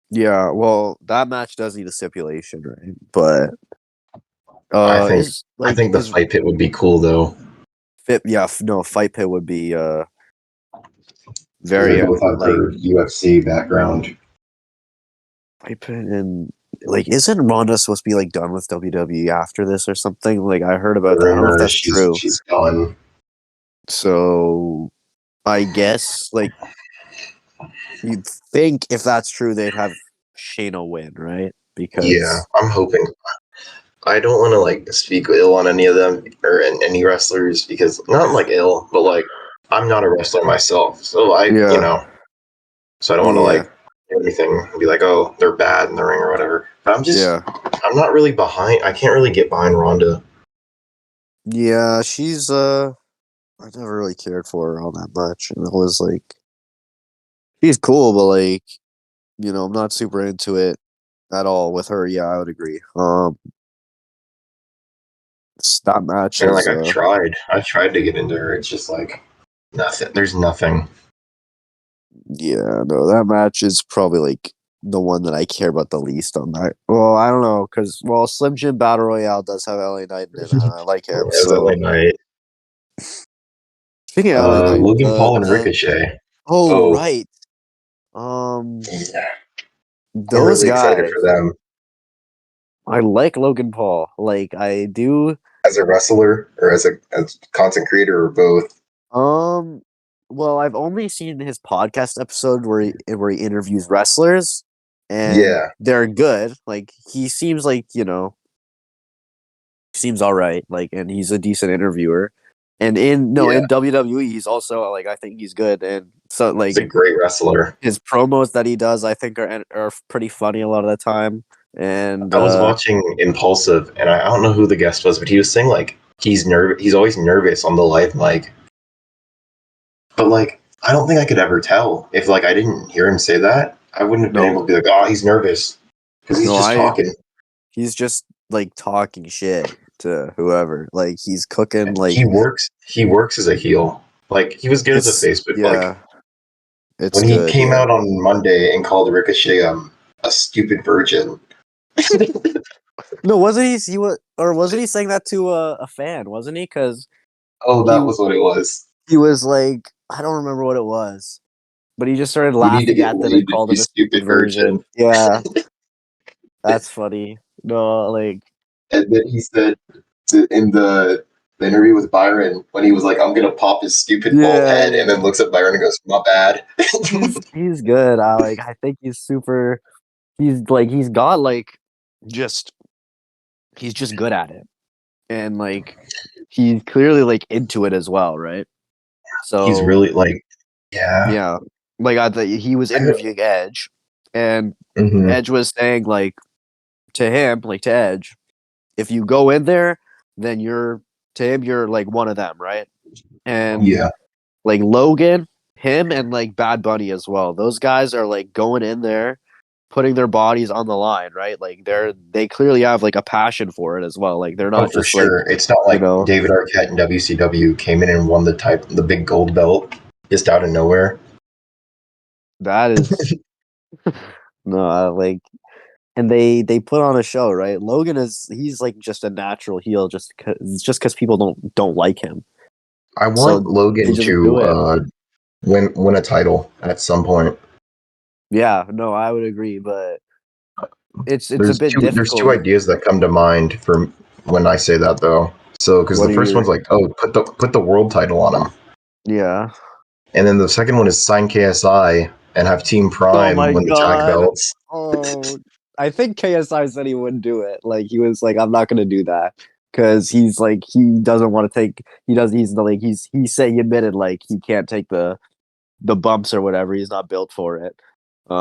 Yeah. Well, that match does need a stipulation, right? But I think is I like think the is fight pit would be cool though. fit? Yeah, no, Fight Pit would be Because they very both have like their UFC background. Fight Pit and like isn't Ronda supposed to be like done with WWE after this or something? Like I heard The about that. I don't know if rumor is that's she's true. she's done. So I guess like you'd think if that's true, they'd have Shayna win, right? Yeah, Because I'm hoping. I don't want to like speak ill on any of them or any wrestlers because not like ill, but like I'm not a wrestler myself, so I yeah, so I don't want to Yeah, like do anything and be like, oh, they're bad in the ring or whatever. But yeah, I'm not really behind. I can't really get behind Ronda. yeah. She's I never really cared for her all that much, and it was like she's cool, but like I'm not super into it at all with her. Yeah, I would agree. That match And is like I've tried to get into her. It's just like nothing. There's nothing. yeah, no, that match is probably like the one that I care about the least on that. Well, I don't know, because Slim Jim Battle Royale does have LA Knight in it, and I like him. As LA So Knight, speaking of LA Knight, Logan Paul and Ricochet. oh Oh, right, um, yeah, I'm those really excited guys. for them I like Logan Paul. Like I do. as a wrestler or as content creator or both. Um, well, I've only seen his podcast episode where he interviews wrestlers, and Yeah, they're good. Like he seems like seems all right. Like, and he's a decent interviewer. And yeah, in WWE, he's also like I think he's good. And so he's like a great wrestler. his promos that he does, I think are pretty funny a lot of the time. And I was watching Impulsive, and I don't know who the guest was, but he was saying like he's nervous. He's always nervous on the live mic, but like I don't think I could ever tell if like I didn't hear him say that. I wouldn't have been no, able to be like, oh, he's nervous because he's no, just I talking. he's just like talking shit to whoever. Like he's cooking. Like He works. He works as a heel. Like he was good as a it's face, but like yeah, it's when he good. came Yeah. out on Monday and called Ricochet a stupid virgin. No, wasn't he? He was, or wasn't he saying that to a fan? Wasn't he? Because Oh, he that was what it was. he was like, I don't remember what it was, but he just started You need to laughing get at them and laid, called you him a stupid stupid virgin. version. Yeah, that's funny. No, like And then he said in the interview with Byron when he was like, "I'm gonna pop his stupid bald yeah, head," and yeah. then looks at Byron and goes, "My bad." He's good. I think he's super. He's got like just he's just good at it, and like he's clearly like into it as well, right? He's So really like, yeah. yeah, like he was interviewing Edge, and Mm-hmm. Edge was saying like to him, like to Edge, if you go in there, then you're like one of them, right? And Yeah, like Logan, him, and like Bad Bunny as well. Those guys are like going in there, putting their bodies on the line, right? Like they clearly have like a passion for it as well. Like they're oh not for just like sure. It's not you like know David Arquette in WCW came in and won the big gold belt just out of nowhere. that is no like and they put on a show, right? Logan he's like just a natural heel just because people don't like him, I want so they Logan just do to it. win a title at some point. Yeah, no, I would agree, but it's a bit There's two difficult. ideas that come to mind for when I say that though. So because What the are first one's your like, oh, put the world title on him, yeah? and then the second one is sign KSI and have Team Oh Prime my win the tag god! belts. Oh, I think KSI said he wouldn't do it. Like he was like, I'm not gonna do that because he's like he doesn't want to take. He does. He's like he said he admitted like he can't take the bumps or whatever. He's not built for it.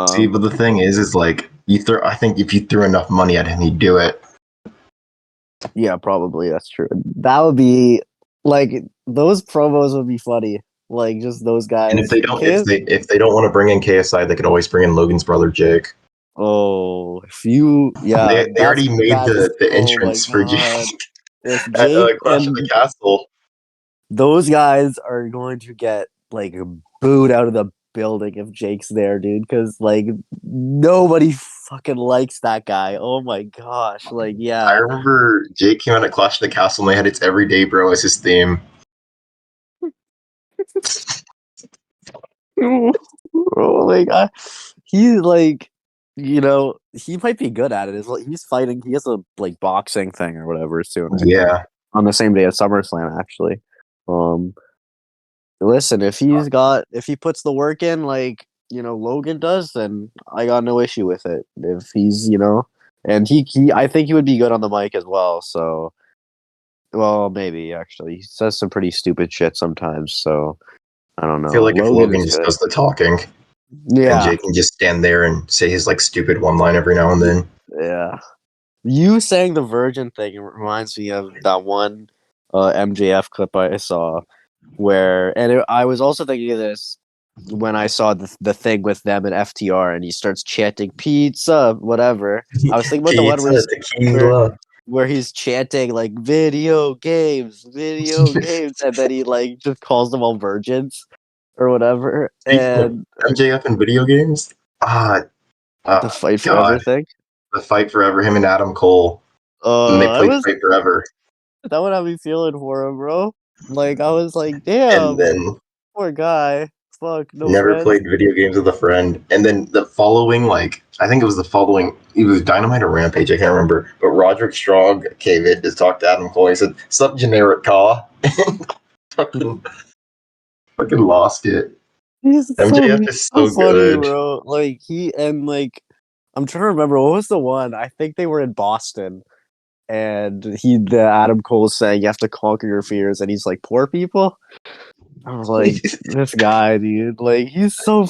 See, but the thing is like you throw. I think if you threw enough money at him, he'd do it. Yeah, probably that's true. That would be like those promos would be funny. Like just those And if guys. they don't, if they don't want to bring in KSI, they could always bring in Logan's brother Jake. Oh, if you, yeah, They already made that's. the Oh my entrance for Jake god! If at Jake Clash of the and Castle. those guys are going to get like booed out of the building if Jake's there, dude, because like nobody fucking likes that guy. Oh my gosh! Like, I yeah, remember Jake came out at Clash of the Castle and they had "It's Everyday Bro" as his theme. oh my god, he's like, he might be good at it. Is like he's fighting. He has a like boxing thing or whatever soon. I think Yeah, on the same day as SummerSlam, actually. Um, Listen, if he puts the work in like, Logan does, then I got no issue with it. If he's, and he I think he would be good on the mic as well. So, well, maybe actually. He says some pretty stupid shit sometimes, so I don't I feel know. like if Logan Logan is just good. does the talking. and Yeah, Jay can just stand there and say his like stupid one line every now and then. yeah. You saying the Virgin thing reminds me of that one MJF clip I saw where, and I was also thinking of this when I saw the thing with them and FTR, and he starts chanting pizza, whatever. I was thinking about the one Pizza, where tequila. where he's chanting like video games, and then he like just calls them all virgins or whatever, Speaking of and MJF and video games, ah, the oh fight for God, everything. the fight forever, him and Adam Cole, and they I played was Fight Forever, that would have me feeling for him, bro. Like I was like, and damn, then poor guy. Fuck, no never friends. played video games with a friend. And then the following, like, I think it was the following, it was Dynamite or Rampage, I can't remember. But Roderick Strong came in to talk to Adam Cole. He said, "Sup, generic caw." fucking, fucking lost it. MJF He's is so so funny, good. bro. Like he and like I'm trying to remember what was the one. I think they were in Boston, and the Adam Cole saying you have to conquer your fears, and he's like poor people. I was like, this guy, dude. Like he's so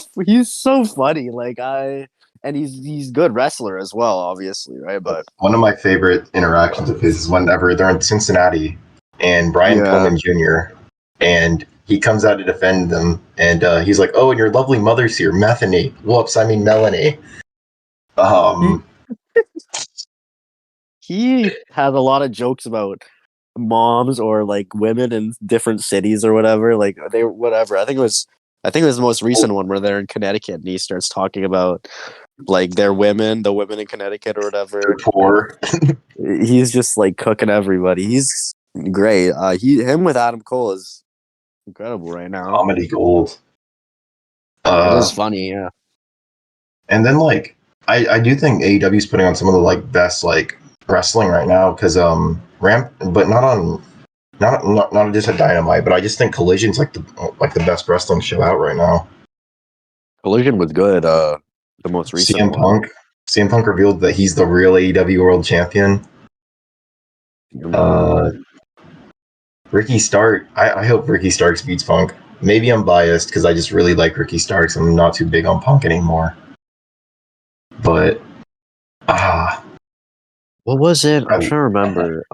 funny. Like and he's good wrestler as well, obviously, right? But One of my favorite interactions of his is whenever they're in Cincinnati and Brian yeah, Pillman Jr. and he comes out to defend them, and he's like, "Oh, and your lovely mother's here, Methany. Whoops, I mean Melanie." he Um, he has a lot of jokes about moms or like women in different cities or whatever. Like they whatever. I think it was the most recent one where they're in Connecticut and he starts talking about like their women, the women in Connecticut or they're whatever. And poor. he's just like cooking everybody. He's great. Him with Adam Cole is incredible right now. Comedy gold. It is Uh, funny, yeah. and then like I do think AEW is putting on some of the like best like wrestling right now because Ramp, but not on not just a Dynamite, but I just think Collision's like the best wrestling show out right now. Collision was good, the most recent CM one. Punk, CM Punk revealed that he's the real AEW World Champion. Uh, Ricky Stark, I hope Ricky Starks beats Punk. Maybe I'm biased because I just really like Ricky Starks. I'm not too big on Punk anymore. But ah, What was it? I'm I, trying to remember.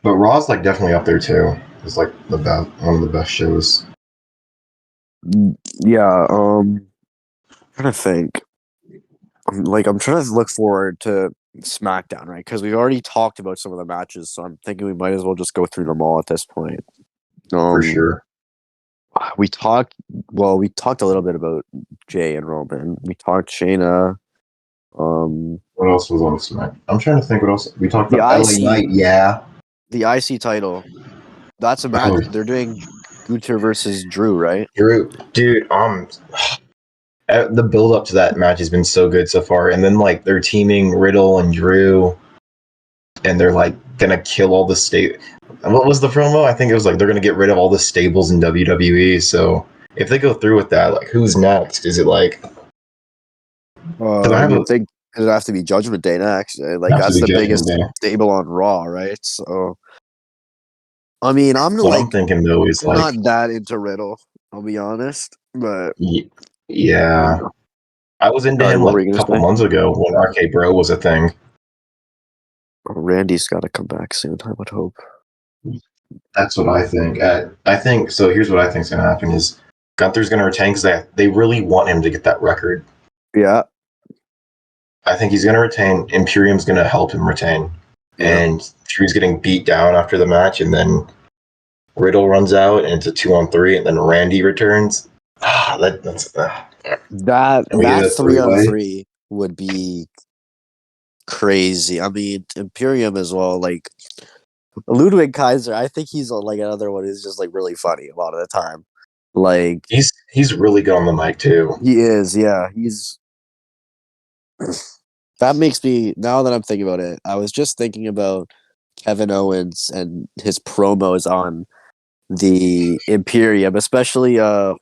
but Raw's like definitely up there too. It's like the best, one of the best shows. Yeah, trying to think. I'm trying to look forward to SmackDown, right? Because we've already talked about some of the matches, so I'm thinking we might as well just go through them all at this point. For Um, sure. we talked. Well, we talked a little bit about Jay and Roman. We talked Shayna. Um, What else was on Smack? I'm trying to think what else we talked the about. LA IC, Knight, yeah. the IC title. That's a match. Oh, They're doing Gunther versus Drew, right? Drew, dude, the build up to that match has been so good so far, and then like they're teaming Riddle and Drew, and they're like gonna kill all the state. What was the promo? I think it was like they're gonna get rid of all the stables in WWE. So if they go through with that, like who's next? Is it like because I I have would a think it'd have to be Judgment Day next. it Like has to that's be the Judgment biggest Day. stable on Raw, right? So I mean, I'm What I'm like thinking though is like, not that into Riddle. I'll be honest, but yeah, I was into sorry, him what like were you a gonna couple say? months ago when RK Bro was a thing. Oh, Randy's got to come back soon. I would hope. That's what I think. I think so. Here's what I think is going to happen: is Gunther's going to retain because they really want him to get that record. Yeah, I think he's going to retain. Imperium's going to help him retain, yeah. and Drew's getting beat down after the match, and then Riddle runs out, and it's a 2-on-3, and then Randy returns. That's we get That a 3-way. 3-on-3 would be crazy. I mean, Imperium as well. Like Ludwig Kaiser, I think he's like another one who's just like really funny a lot of the time. Like He's really good on the mic too. he is, yeah. He's that makes me now that I'm thinking about it. I was just thinking about Kevin Owens and his promos on the Imperium, especially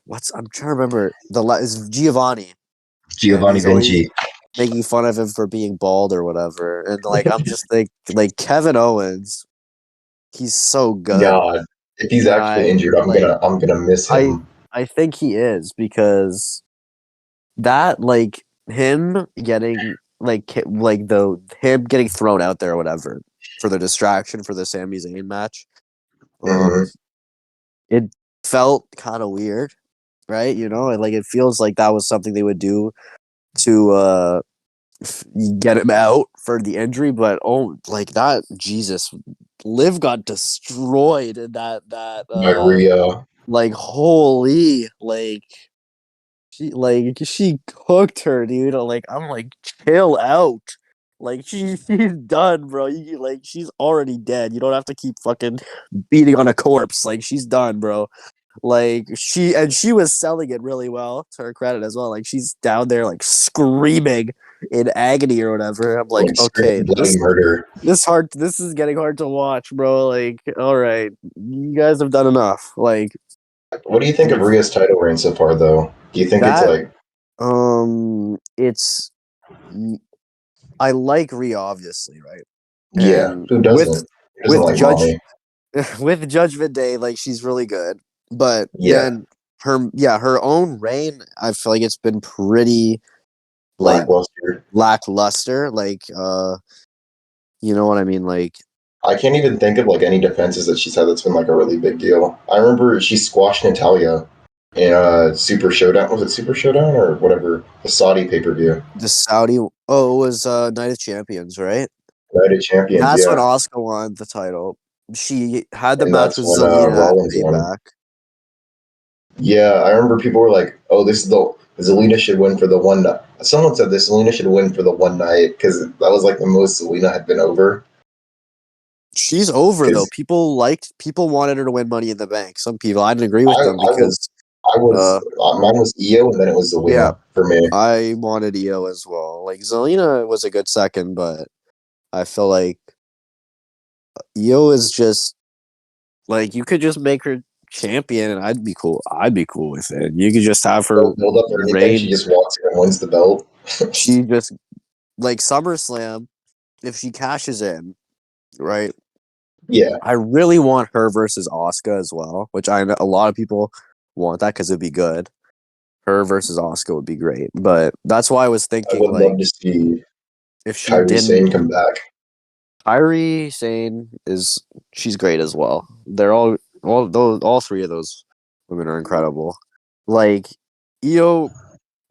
what's I'm trying to remember is Giovanni, and Giovanni he's always Vinci. making fun of him for being bald or whatever. And like I'm just like Kevin Owens, he's so good. God, if he's And actually injured, like I'm gonna miss I him. I think he is because that like him getting like the him getting thrown out there or whatever for the distraction for the Sami Zayn match. Um, Hmm. it felt kind of weird, right? You know, and like it feels like that was something they would do to get him out for the injury, but oh, like that, Jesus, Liv got destroyed in By Rhea. like holy, she cooked her, dude. Like I'm like chill out. Like she's done, bro. You like she's already dead. You don't have to keep fucking beating on a corpse. Like she's done, bro. Like she was selling it really well to her credit as well. Like she's down there like screaming in agony or whatever. I'm like, Like okay, screaming bloody murder. this is getting hard to watch, bro. Like, all right, you guys have done enough. Like What do you think of Rhea's title reign so far, though? Do you think it's that like, it's I like Rhea obviously, right? yeah, And who doesn't? Who doesn't with like Judge mommy? with Judgment Day, like she's really good. But Yeah, then her own reign, I feel like it's been pretty like lackluster. lackluster. You know what I mean? Like I can't even think of like any defenses that she's had that's been like a really big deal. I remember she squashed Natalia in Super Showdown. Was it Super Showdown or whatever? The Saudi pay per view. the Saudi oh, it was Night of Champions, right? United Champions, That's when yeah. Asuka won the title. She had the And match that's with when Zelina at Rollins won. Payback. Yeah, I remember people were like, "Oh, this is the Zelina should win for the one night." Someone said this Zelina should win for the one night because that was like the most Zelina had been over. She's over though. Because People wanted her to win Money in the Bank. Some people I didn't agree I, with them I was, because I was, uh mine was Io, and then it was yeah, Zelina for me. I wanted Io as well. Like Zelina was a good second, but I feel like Io is just like you could just make her champion and I'd be cool. I'd be cool with it. You could just have her Don't build up or anything. She reign. just walks in and wins the belt. She just like SummerSlam, if she cashes in, right? Yeah, I really want her versus Asuka as well, which I know a lot of people want that because it'd be good. Her versus Asuka would be great, but that's why I was I thinking would like love to see if she Kyrie didn't, Sane come back. Kyrie Sane is she's great as well. They're all three of those women are incredible. Like Io,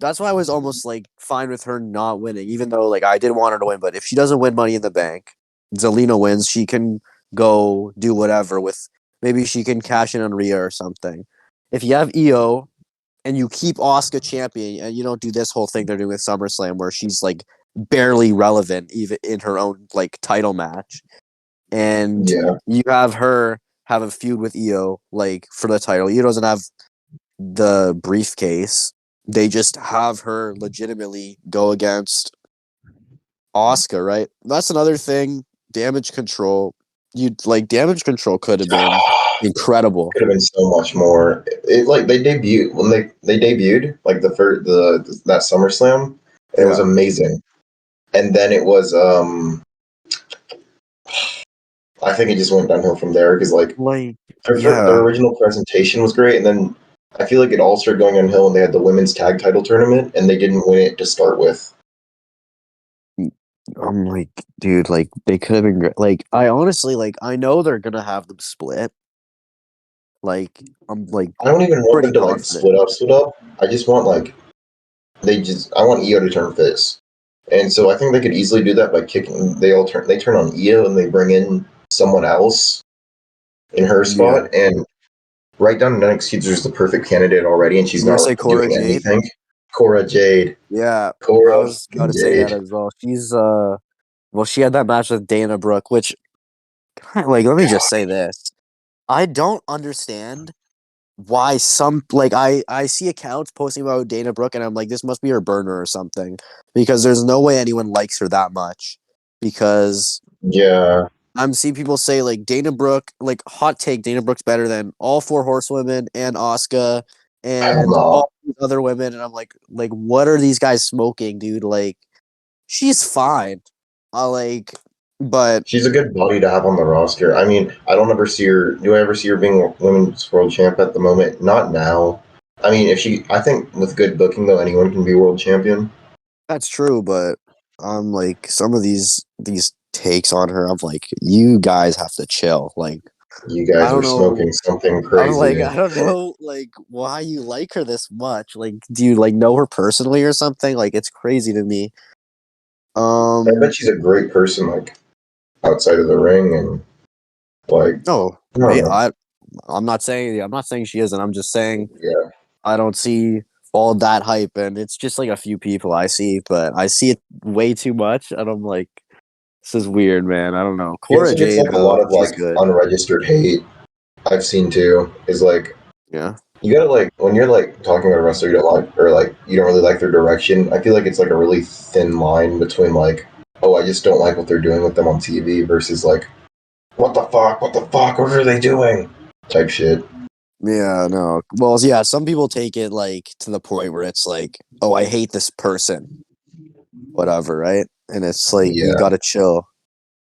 that's why I was almost like fine with her not winning, even though like I did want her to win. But if she doesn't win Money in the Bank, Zelina wins. She can go do whatever with. Maybe she can cash in on Rhea or something. If you have Io and you keep Asuka champion and you don't do this whole thing they're doing with SummerSlam where she's like barely relevant even in her own like title match, and Yeah, you have her have a feud with Io like for the title. Io doesn't have the briefcase. They just have her legitimately go against Oscar, right? That's another thing. Damage control. You like damage control could have been incredible. could have been so much more. It like they debuted when they debuted like the first that SummerSlam, and it was Yeah. amazing. And then it was I think it just went downhill from there because like Like their yeah. original presentation was great, and then I feel like it all started going downhill when they had the women's tag title tournament, and they didn't win it to start with. I'm like, dude, like they could have been great. Like I honestly like I know they're gonna have them split. Like I'm like I don't even want pretty them to like confident. split up, split up. I just want like I want Io to turn face, and so I think they could easily do that by kicking. They turn on Io and they bring in someone else in her Yeah. spot, and right down in NXT, there's the perfect candidate already, and she's You're gonna say not Cora doing Jade? anything. Cora Jade, Yeah. I Cora was fucking gonna say that Jade. as well. She's well she had that match with Dana Brooke, which like let me just say this. I don't understand why some like I see accounts posting about Dana Brooke and I'm like this must be her burner or something because there's no way anyone likes her that much because Yeah, I'm seeing people say like Dana Brooke like hot take Dana Brooke's better than all four horsewomen and Asuka hell and no. all these other women and I'm like what are these guys smoking dude like she's fine like but She's a good body to have on the roster. I mean, I don't ever see her. Do I ever see her being women's world champ at the moment? Not now. I mean, I think with good booking though, anyone can be world champion. That's true, but like some of these takes on her, I'm like, you guys have to chill. Like, You I guys don't are know. smoking something I'm like, crazy. I don't know, like, why you like her this much. Like, do you like know her personally or something? Like, it's crazy to me. I bet she's a great person, like outside of the ring, and like No, I don't know. I'm not saying she isn't. I'm just saying Yeah, I don't see all that hype, and it's just like a few people I see, but I see it way too much, and I'm like, this is weird, man. I don't know. she Cora also gets Jade like a lot though, of she's like good. unregistered hate. I've seen too. Is like Yeah. you gotta like when you're like talking about a wrestler you don't like or like you don't really like their direction. I feel like it's like a really thin line between like, oh, I just don't like what they're doing with them on TV versus like, what the fuck, what are they doing? Type shit. Yeah, no. Well, yeah, some people take it like to the point where it's like, oh, I hate this person, whatever, right? And it's like you Yeah, gotta chill.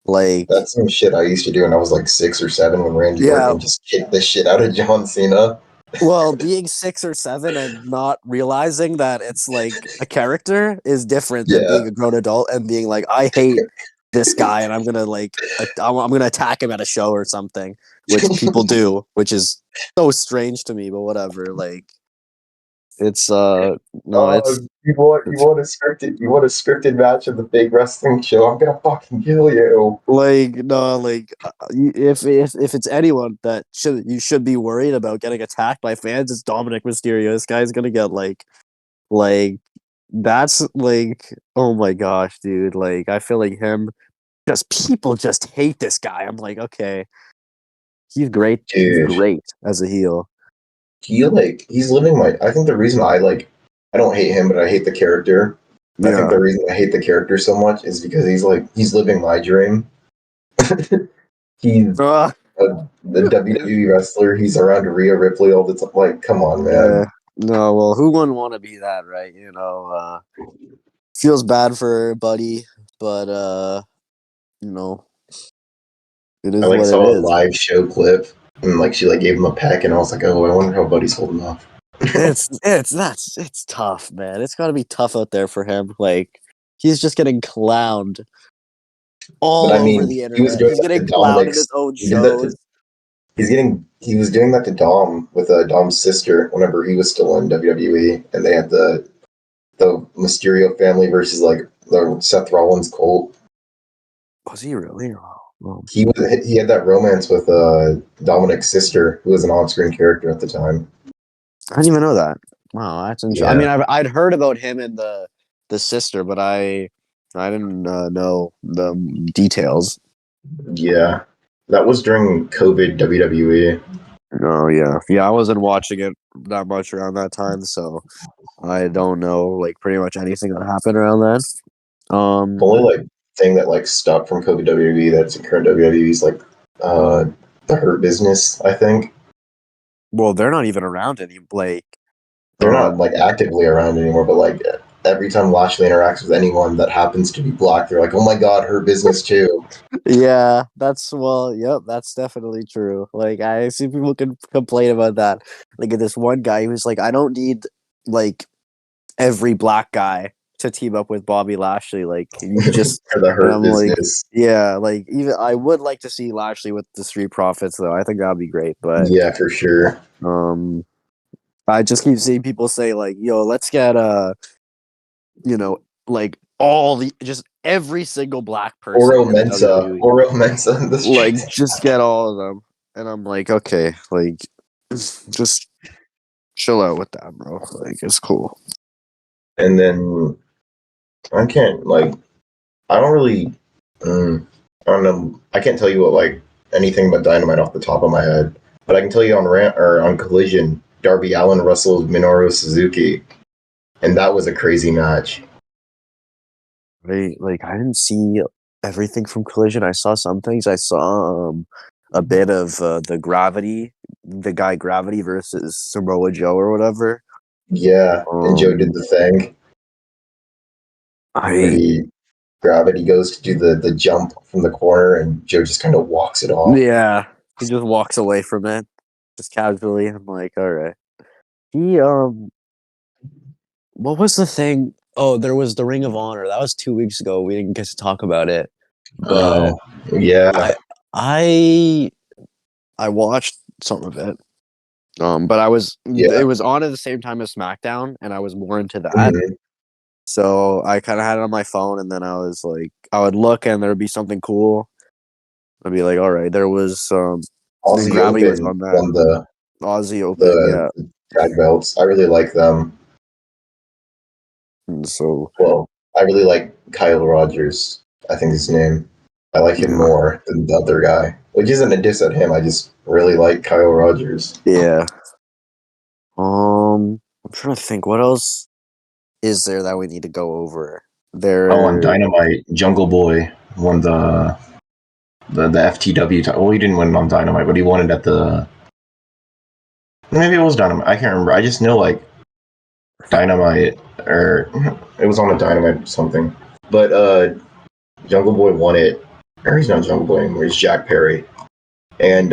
Like, that's some shit I used to do when I was like 6 or 7 when Randy yeah, Orton just kicked the shit out of John Cena. well, being 6 or 7 and not realizing that it's like a character is different than Yeah, being a grown adult and being like, I hate this guy and I'm gonna I'm gonna attack him at a show or something, which people do, which is so strange to me, but whatever. Like, it's no, you want a scripted match of the big wrestling show? I'm gonna fucking kill you. like no, like if it's anyone that should be worried about getting attacked by fans, it's Dominic Mysterio. This guy's gonna get like that's like oh my gosh, dude. Like I feel like him just people just hate this guy. I'm like, okay, he's great. He's Dude, great as a heel. he's living my. I think the reason I don't hate him, but I hate the character. I think Yeah. the reason I hate the character so much is because he's living my dream. He's Uh, the WWE wrestler. He's around Rhea Ripley all the time. Like, come on, yeah. man. No, well, who wouldn't want to be that, right? Feels bad for Buddy, but you know, it I is like what it saw a is. live show clip and like she like gave him a peck and I was like, oh, I wonder how Buddy's holding up. It's tough, man. It's got to be tough out there for him. Like he's just getting clowned But all I over mean, the he was internet. doing He's that getting to clowned in Dominic's. his own He did that to. shows. He was doing that to Dom with Dom's sister whenever he was still in WWE, and they had the Mysterio family versus like the Seth Rollins cult. Was he really? He had that romance with Dominic's sister, who was an on-screen character at the time. I didn't even know that. Wow, that's interesting. I Yeah, mean, I'd heard about him and the sister, but I didn't know the details. yeah, that was during COVID WWE. Oh yeah, yeah. I wasn't watching it that much around that time, so I don't know like pretty much anything that happened around that. The only like thing that like stuck from COVID WWE that's in current WWE is like uh the Hurt Business. I think Well, they're not even around any. Like, they're not like um, actively around anymore, but like every time Lashley interacts with anyone that happens to be black, they're like, "Oh my god, Hurt Business too." yeah, yep, that's definitely true. Like, I see people can complain about that. Like, this one guy who's like, I don't need like every black guy to team up with Bobby Lashley. Like, you just, For the and Hurt I'm like, Business. yeah, like even I would like to see Lashley with the Street Profits though. I think that'd be great, but Yeah, for sure. um, I just keep seeing people say like, yo, let's get you know, like all the just every single black person in the WWE. Oro Mensa in the Like street. just get all of them. And I'm like, okay, like just chill out with that, bro. Like it's cool. And then I can't like I don't really I don't know. I can't tell you what like anything but Dynamite off the top of my head, but I can tell you on Rant or on Collision, Darby Allin wrestled Minoru Suzuki, and that was a crazy match. I didn't see everything from Collision. I saw some things. I saw a bit of the guy Gravity versus Samoa Joe or whatever. Yeah, and Joe did Um the thing where I he Gravity goes to do the jump from the corner, and Joe just kind of walks it off. Yeah. He just walks away from it. Just casually. I'm like, all right. he what was the thing? Oh, there was the Ring of Honor. That was 2 weeks ago. We didn't get to talk about it, but Oh, yeah, I I I watched some of it. But yeah. it was on at the same time as SmackDown, and I was more into that. Mhm. So I kind of had it on my phone, and then I was like, I would look, and there would be something cool. I'd be like, all right, there was and Aussie Gravity was Open on that won the Aussie Open, the yeah. tag belts. I really like them. And so Well, I really like Kyle Rogers. I think his name. I like him yeah, more than the other guy, which isn't a diss at him. I just really like Kyle Rogers. yeah. I'm trying to think what else is there that we need to go over. Oh, on There, Dynamite, Jungle Boy won the FTW title. Well, he didn't win it on Dynamite, but he won it at the. Maybe it was Dynamite. I can't remember. I just know like Dynamite, or it was on a Dynamite or something. But Jungle Boy won it. Or he's not Jungle Boy anymore. He's Jack Perry. And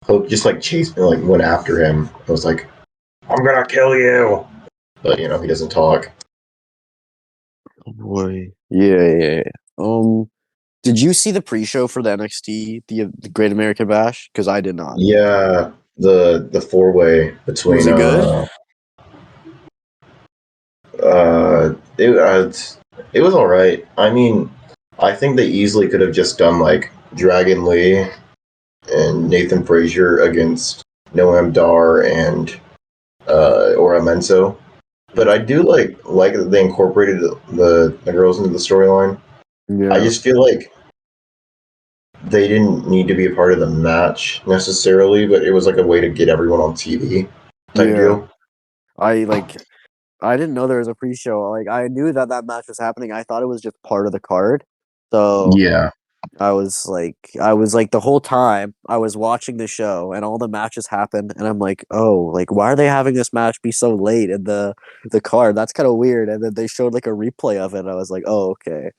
Hope just like chased me, like went after him. I was like, "I'm gonna kill you," but he doesn't talk. oh boy, yeah. Did you see the pre-show for the NXT, the Great American Bash? Because I did not. Yeah, the four way Was between it good? uh it it was all right. I mean, I think they easily could have just done like Dragon Lee and Nathan Frazier against Noam Dar and Ora Menso. But I do like that they incorporated the girls into the storyline. I Yeah, just feel like they didn't need to be a part of the match necessarily, but it was like a way to get everyone on TV type yeah. deal. I like. I didn't know there was a pre-show. Like I knew that that match was happening. I thought it was just part of the card. So Yeah. I was like the whole time I was watching the show and all the matches happened, and I'm like, oh, like why are they having this match be so late in the card? That's kind of weird. And then they showed like a replay of it, and I was like, oh, okay,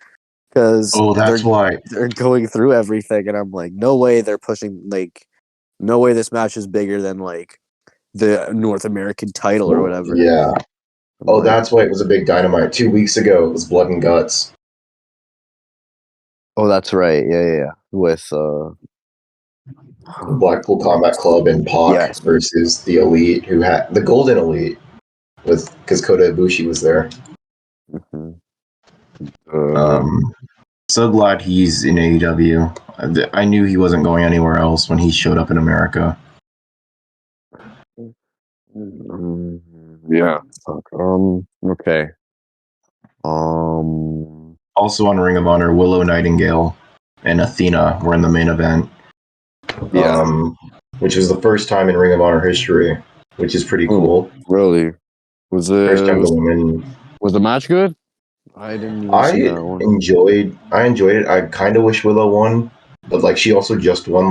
because Oh, that's why. they're going through everything, and I'm like, no way they're pushing like, no way this match is bigger than like the North American title or whatever. Yeah. I'm Oh, like, that's why it was a big Dynamite. 2 weeks ago, it was Blood and Guts. oh, that's right, yeah. With Blackpool Combat Club and Pac yes, versus the Elite, who had the Golden Elite, with because Kota Ibushi was there. mhm. uh, Um, so glad he's in AEW. I knew he wasn't going anywhere else when he showed up in America. Yeah. Fuck. Okay. Um. Also on Ring of Honor, Willow Nightingale and Athena were in the main event, Yeah. which was the first time in Ring of Honor history, which is pretty Oh, cool. really? Was First it time the women. was the match good? I didn't even see I that one. enjoyed it. I kind of wish Willow won, but like she also just won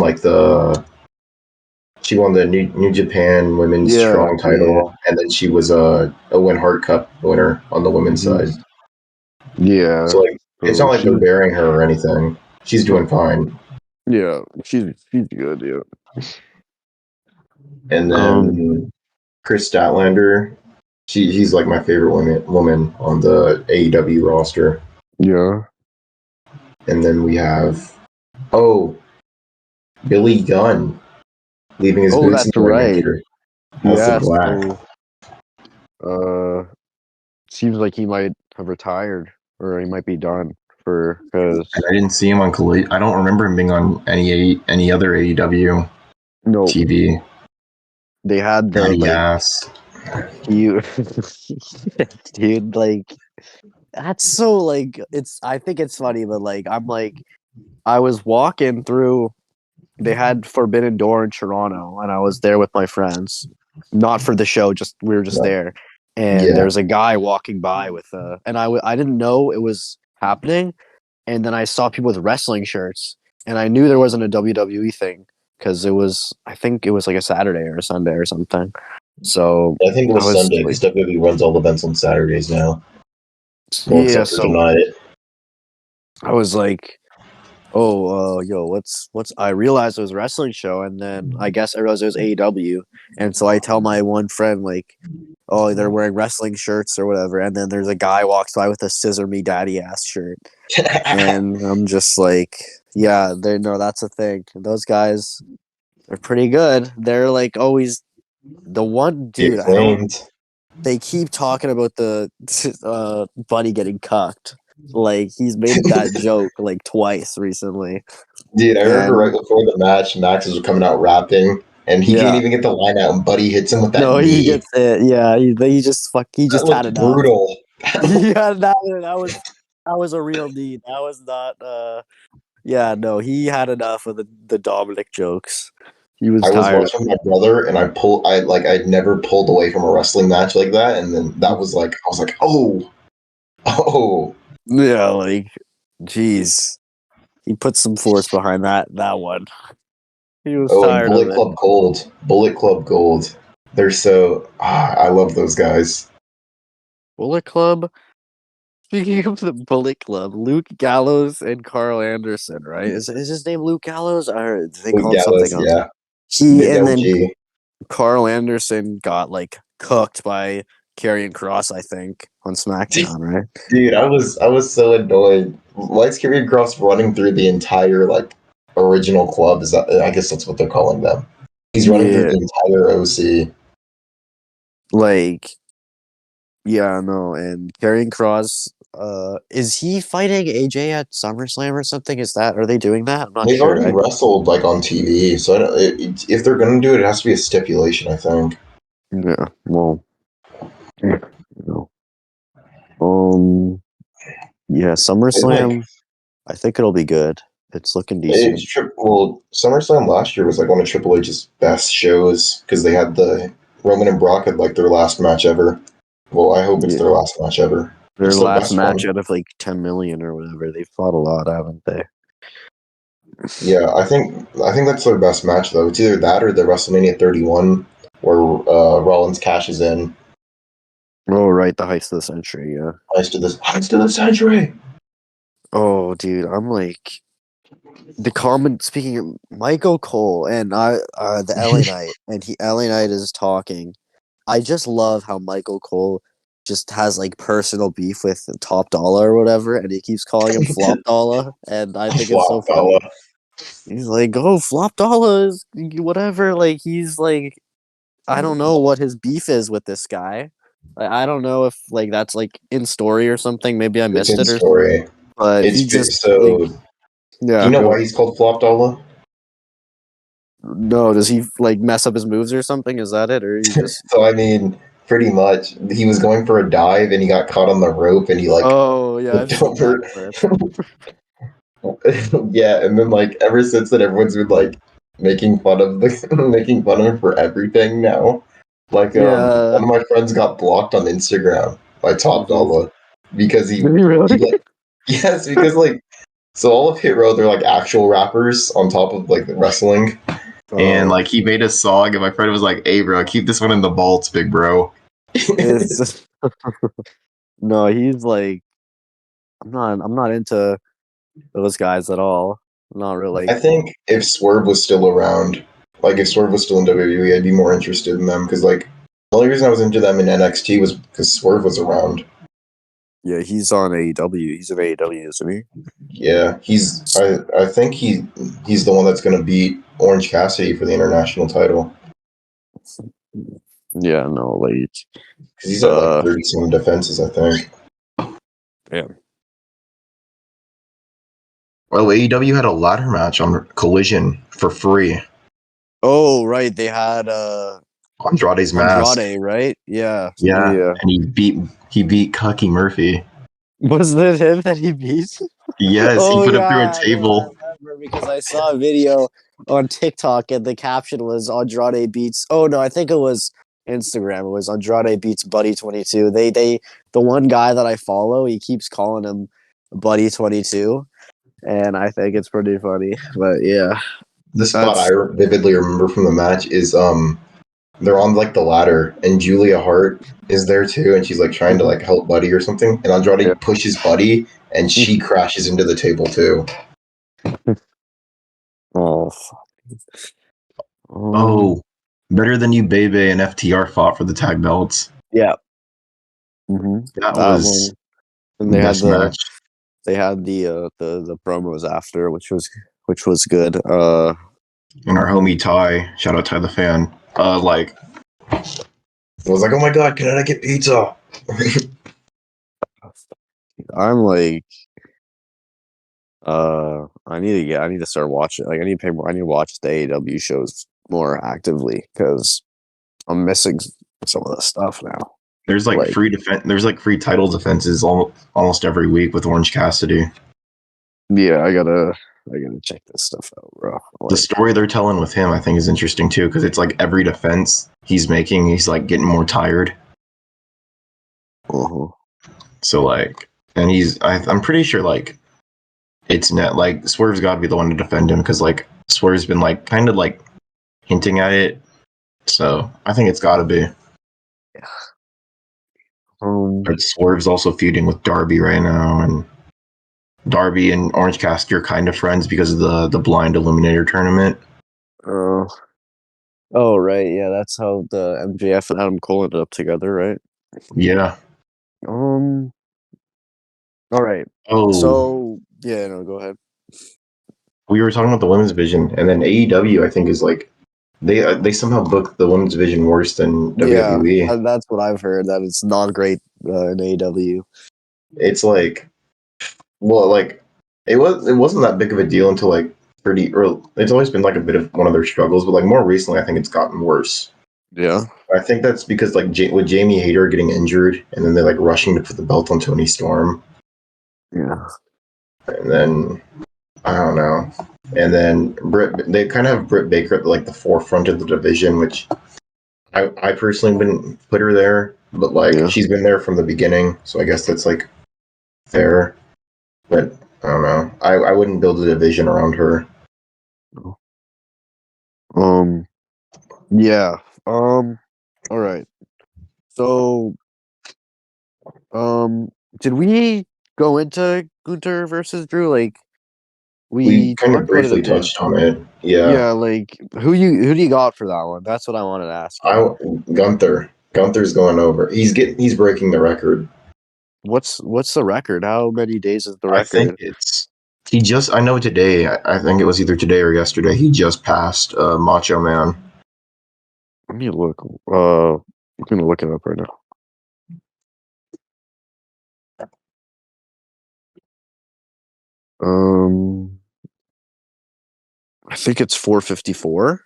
she won the New Japan Women's Yeah. Strong Yeah. title, and then she was a Win Hart Cup winner on the women's Mhm. side. Yeah. So like, it's not So like she they're was. burying her or anything. She's doing fine. Yeah. She's good. Yeah. And Um. then Chris Statlander, he's like my favorite woman on the AEW roster. Yeah. And then we have Billy Gunn leaving his Oh, boots in that's the ring right. after House of Yeah. Black. So, uh, seems like he might have retired or he might be done for And because I didn't see him on I don't remember him being on any other AEW no, TV. they had the Daddy like ass. you, dude, like that's so like it's. I think it's funny, but like I'm like I was walking through. They had Forbidden Door in Toronto, and I was there with my friends, not for the show. Just we were just No. there, and Yeah. there's a guy walking by with and I didn't know it was happening, and then I saw people with wrestling shirts, and I knew there wasn't a WWE thing because it was I think it was like a Saturday or a Sunday or something. So I think it I was was Sunday like, because WWE runs all events on Saturdays now. Well, yeah. except for So tonight. I was like, Yo, what's? I realized it was a wrestling show, and then I guess I realized it was AEW, and so I tell my one friend like, oh, they're wearing wrestling shirts or whatever, and then there's a guy walks by with a "Scissor Me Daddy" ass shirt, and I'm just like, yeah, they no, that's a thing. Those guys are pretty good. They're like always the one The dude. I don't. Acclaimed. They keep talking about the Buddy getting cucked. Like he's made that joke like twice recently. Dude, I remember right And before the match, Max was coming out rapping, and he can't yeah, even get the line out, and Buddy hits him with that no, he knee. gets it. Yeah, he That just had looked enough. brutal. Yeah, that was a real need. That was not. Yeah, no, he had enough of the Dominic jokes. He was I was tired of watching it. my brother, and I'd never pulled away from a wrestling match like that, and then that was like, I was like, oh, oh, Yeah, like, jeez, he put some force behind that one. He was oh, and tired of it. Bullet Club Gold. They're so, I love those guys. Bullet Club. Speaking of the Bullet Club, Luke Gallows and Carl Anderson, right? Is his name Luke Gallows, or do they Luke call him something Gallows, else? yeah, He Big and then LG. Carl Anderson got like cooked by Karrion Cross, I think, on SmackDown, right? Dude, I was so annoyed. Why is Karrion Cross running through the entire like original club? Is that I guess that's what they're calling them. He's running through Yeah, the entire OC. like yeah, no, and Karrion Cross, is he fighting AJ at SummerSlam or something? Is that are they doing that? I'm not They've sure. already wrestled like on TV, so if they're gonna do it, it has to be a stipulation. I think. Yeah, well, you know, um, yeah, They like SummerSlam. I think it'll be good. It's looking it's decent. well, SummerSlam last year was like one of Triple H's best shows because they had the Roman and Brock had like their last match ever. Well, I hope it's Yeah, their last match ever. their It's their last best match one. out of like 10 million or whatever. They've fought a lot, haven't they? Yeah, I think that's their best match though. It's either that or the WrestleMania 31 where Rollins cashes in. Oh, right, the heist of the century. Yeah. Heist to the century. Oh, dude, I'm like the comment. Speaking of Michael Cole and the LA Knight, and LA Knight is talking. I just love how Michael Cole just has like personal beef with Top Dollar or whatever, and he keeps calling him Flop Dollar, and I think it's so Flop funny. Bella. He's like, "Oh, Flop Dollar is whatever." Like he's like, I don't know what his beef is with this guy. I don't know if like that's like in story or something. Maybe I It's missed in it or, story. but he just like, So. Do yeah, you know why go. he's called Flop Dollar? No, does he like mess up his moves or something? Is that it, or he just? So I mean, pretty much, he was going for a dive and he got caught on the rope and he like Oh yeah, I've flipped seen that over. clip. Yeah, and then like ever since then, everyone's been like making fun of making fun of him for everything now. Like Yeah. one of my friends got blocked on Instagram by Top Mhm. Dollar because Did he he really? like yes because like so all of Hit Row they're like actual rappers on top of like the wrestling and Oh, like he made a song and my friend was like, "Hey bro, keep this one in the vaults, big bro." it's no. He's like, I'm not into those guys at all. I'm not really I like, think if Swerve was still around, like if Swerve was still in WWE, I'd be more interested in them because like the only reason I was into them in NXT was because Swerve was around. yeah. He's on AEW. He's in AEW, isn't he? Yeah, I think he's the one that's gonna beat Orange Cassidy for the international title Yeah, no, like, because he's at like uh, 30 some defenses, I think. damn. Well, AEW had a ladder match on Collision for free. Oh, right. They had Andrade's mask. Andrade, right? Yeah, Yeah, yeah. and he beat Cucky Murphy. Was it him that he beat? Yes, he Oh put him through a yeah, no, I table. remember because I saw a video on TikTok and the caption was Andrade beats. Oh no, I think it was Instagram. It was Andrade beats Buddy 22. The one guy that I follow, he keeps calling him Buddy 22, and I think it's pretty funny. But yeah, The spot I that's vividly remember from the match is they're on like the ladder and Julia Hart is there too and she's like trying to like help Buddy or something and yeah. Andrade pushes Buddy and she crashes into the table too. Oh, fuck. Oh, Better Than You, Bebe, and FTR fought for the tag belts. Yeah. Mm-hmm. That That was one. And they had best match. the promos after, which was good. And our homie Ty, shout out Ty the fan, like was like, "Oh my god, can I get pizza?" I'm like, I need to start watching. Like, I need to pay more. I need to watch the AEW shows more actively because I'm missing some of the stuff now. There's like Like, free defense. There's like free title defenses almost every week with Orange Cassidy. yeah, I gotta check this stuff out, bro. The Like, story they're telling with him, I think, is interesting too because it's like every defense he's making, he's like getting more tired. uh-huh. So like, and I'm pretty sure like it's net like Swerve's got to be the one to defend him because like Swerve's been like kind of like hinting at it. So I think it's got to be. um, But Swerve's also feuding with Darby right now, and Darby and Orange Cassidy are kind of friends because of the Blind Illuminator tournament. uh, oh right, yeah, that's how the MJF and Adam Cole ended up together, right? Yeah. Um, all right. Oh, So yeah, no, go ahead. we were talking about the women's division, and then AEW I think is like they somehow booked the women's division worse than Yeah, WWE. that's what I've heard. That it's not great in AEW. It's like well, like it wasn't that big of a deal until like pretty early. It's always been like a bit of one of their struggles, but like more recently, I think it's gotten worse. Yeah. I think that's because like with Jamie Hayter getting injured, and then they like rushing to put the belt on Tony Storm, Yeah. and then I don't know, and then they kind of have Britt Baker at like the forefront of the division, which I personally wouldn't put her there, but like Yeah. she's been there from the beginning, so I guess that's like fair. But I don't know, I wouldn't build a division around her. Um. Yeah. All right. So, um, did we go into Gunter versus Drew? Like, We we kind of talked about it a briefly bit. touched on it. Yeah, Yeah. Like, who do you got for that one? That's what I wanted to ask you. I Gunther's going over. He's breaking the record. What's the record? How many days is the I think record? it's he just. I know today. I think it was either today or yesterday. He just passed Macho Man. Let me look. I'm gonna look it up right now. Um, I think it's 454.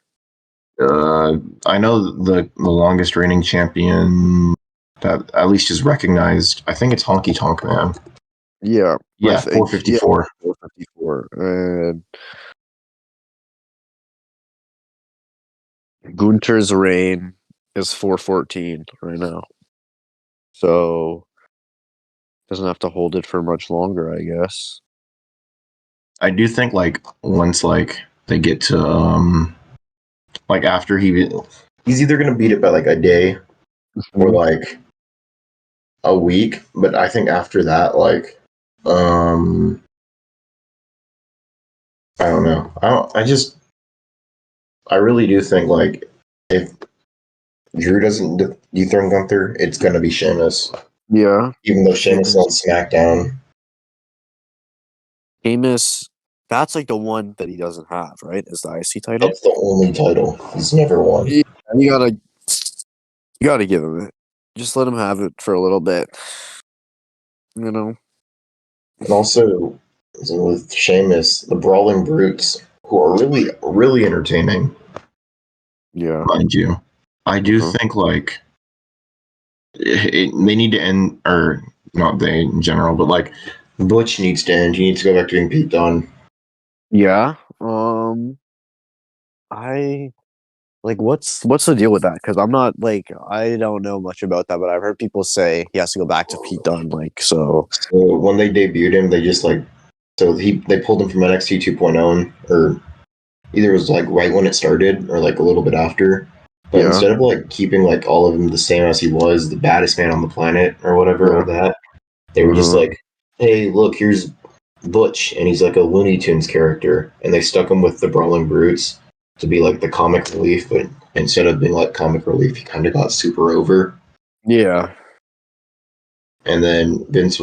I know the longest reigning champion that at least is recognized. I think it's Honky Tonk Man. Yeah, I Yeah, think 454. 454. And Gunter's reign is 414 right now. So doesn't have to hold it for much longer, I guess. I do think like once like they get to like after he's either gonna beat it by like a day or Mhm. like a week, but I think after that like um I don't know. I really do think like if Drew doesn't dethrone Gunther, it's gonna be Sheamus. Yeah, Even though Sheamus is Sheamus. on SmackDown, Sheamus, that's like the one that he doesn't have, right? Is the IC title? it's the only title he's never won. Yeah, you gotta you gotta give him it. Just let him have it for a little bit. You know? And also with Sheamus, the Brawling Brutes, who are really, really entertaining, Yeah. mind you. I do Uh-huh. think like they need to end, or not they in general, but like Butch needs to end. He needs to go back to being Pete Dunne. Yeah. I like what's the deal with that? Because I'm not like I don't know much about that, but I've heard people say he has to go back to Pete Dunne. Like so, So when they debuted him, they just like they pulled him from NXT 2.0, or either it was like right when it started or like a little bit after. But yeah, instead of like keeping like all of them the same as he was, the baddest man on the planet or whatever, all yeah, that, they were just uh-huh. like, "Hey, look, here's Butch, and he's like a Looney Tunes character, and they stuck him with the Brawling Brutes to be like the comic relief, but instead of being like comic relief, he kind of got super over. Yeah. And then Vince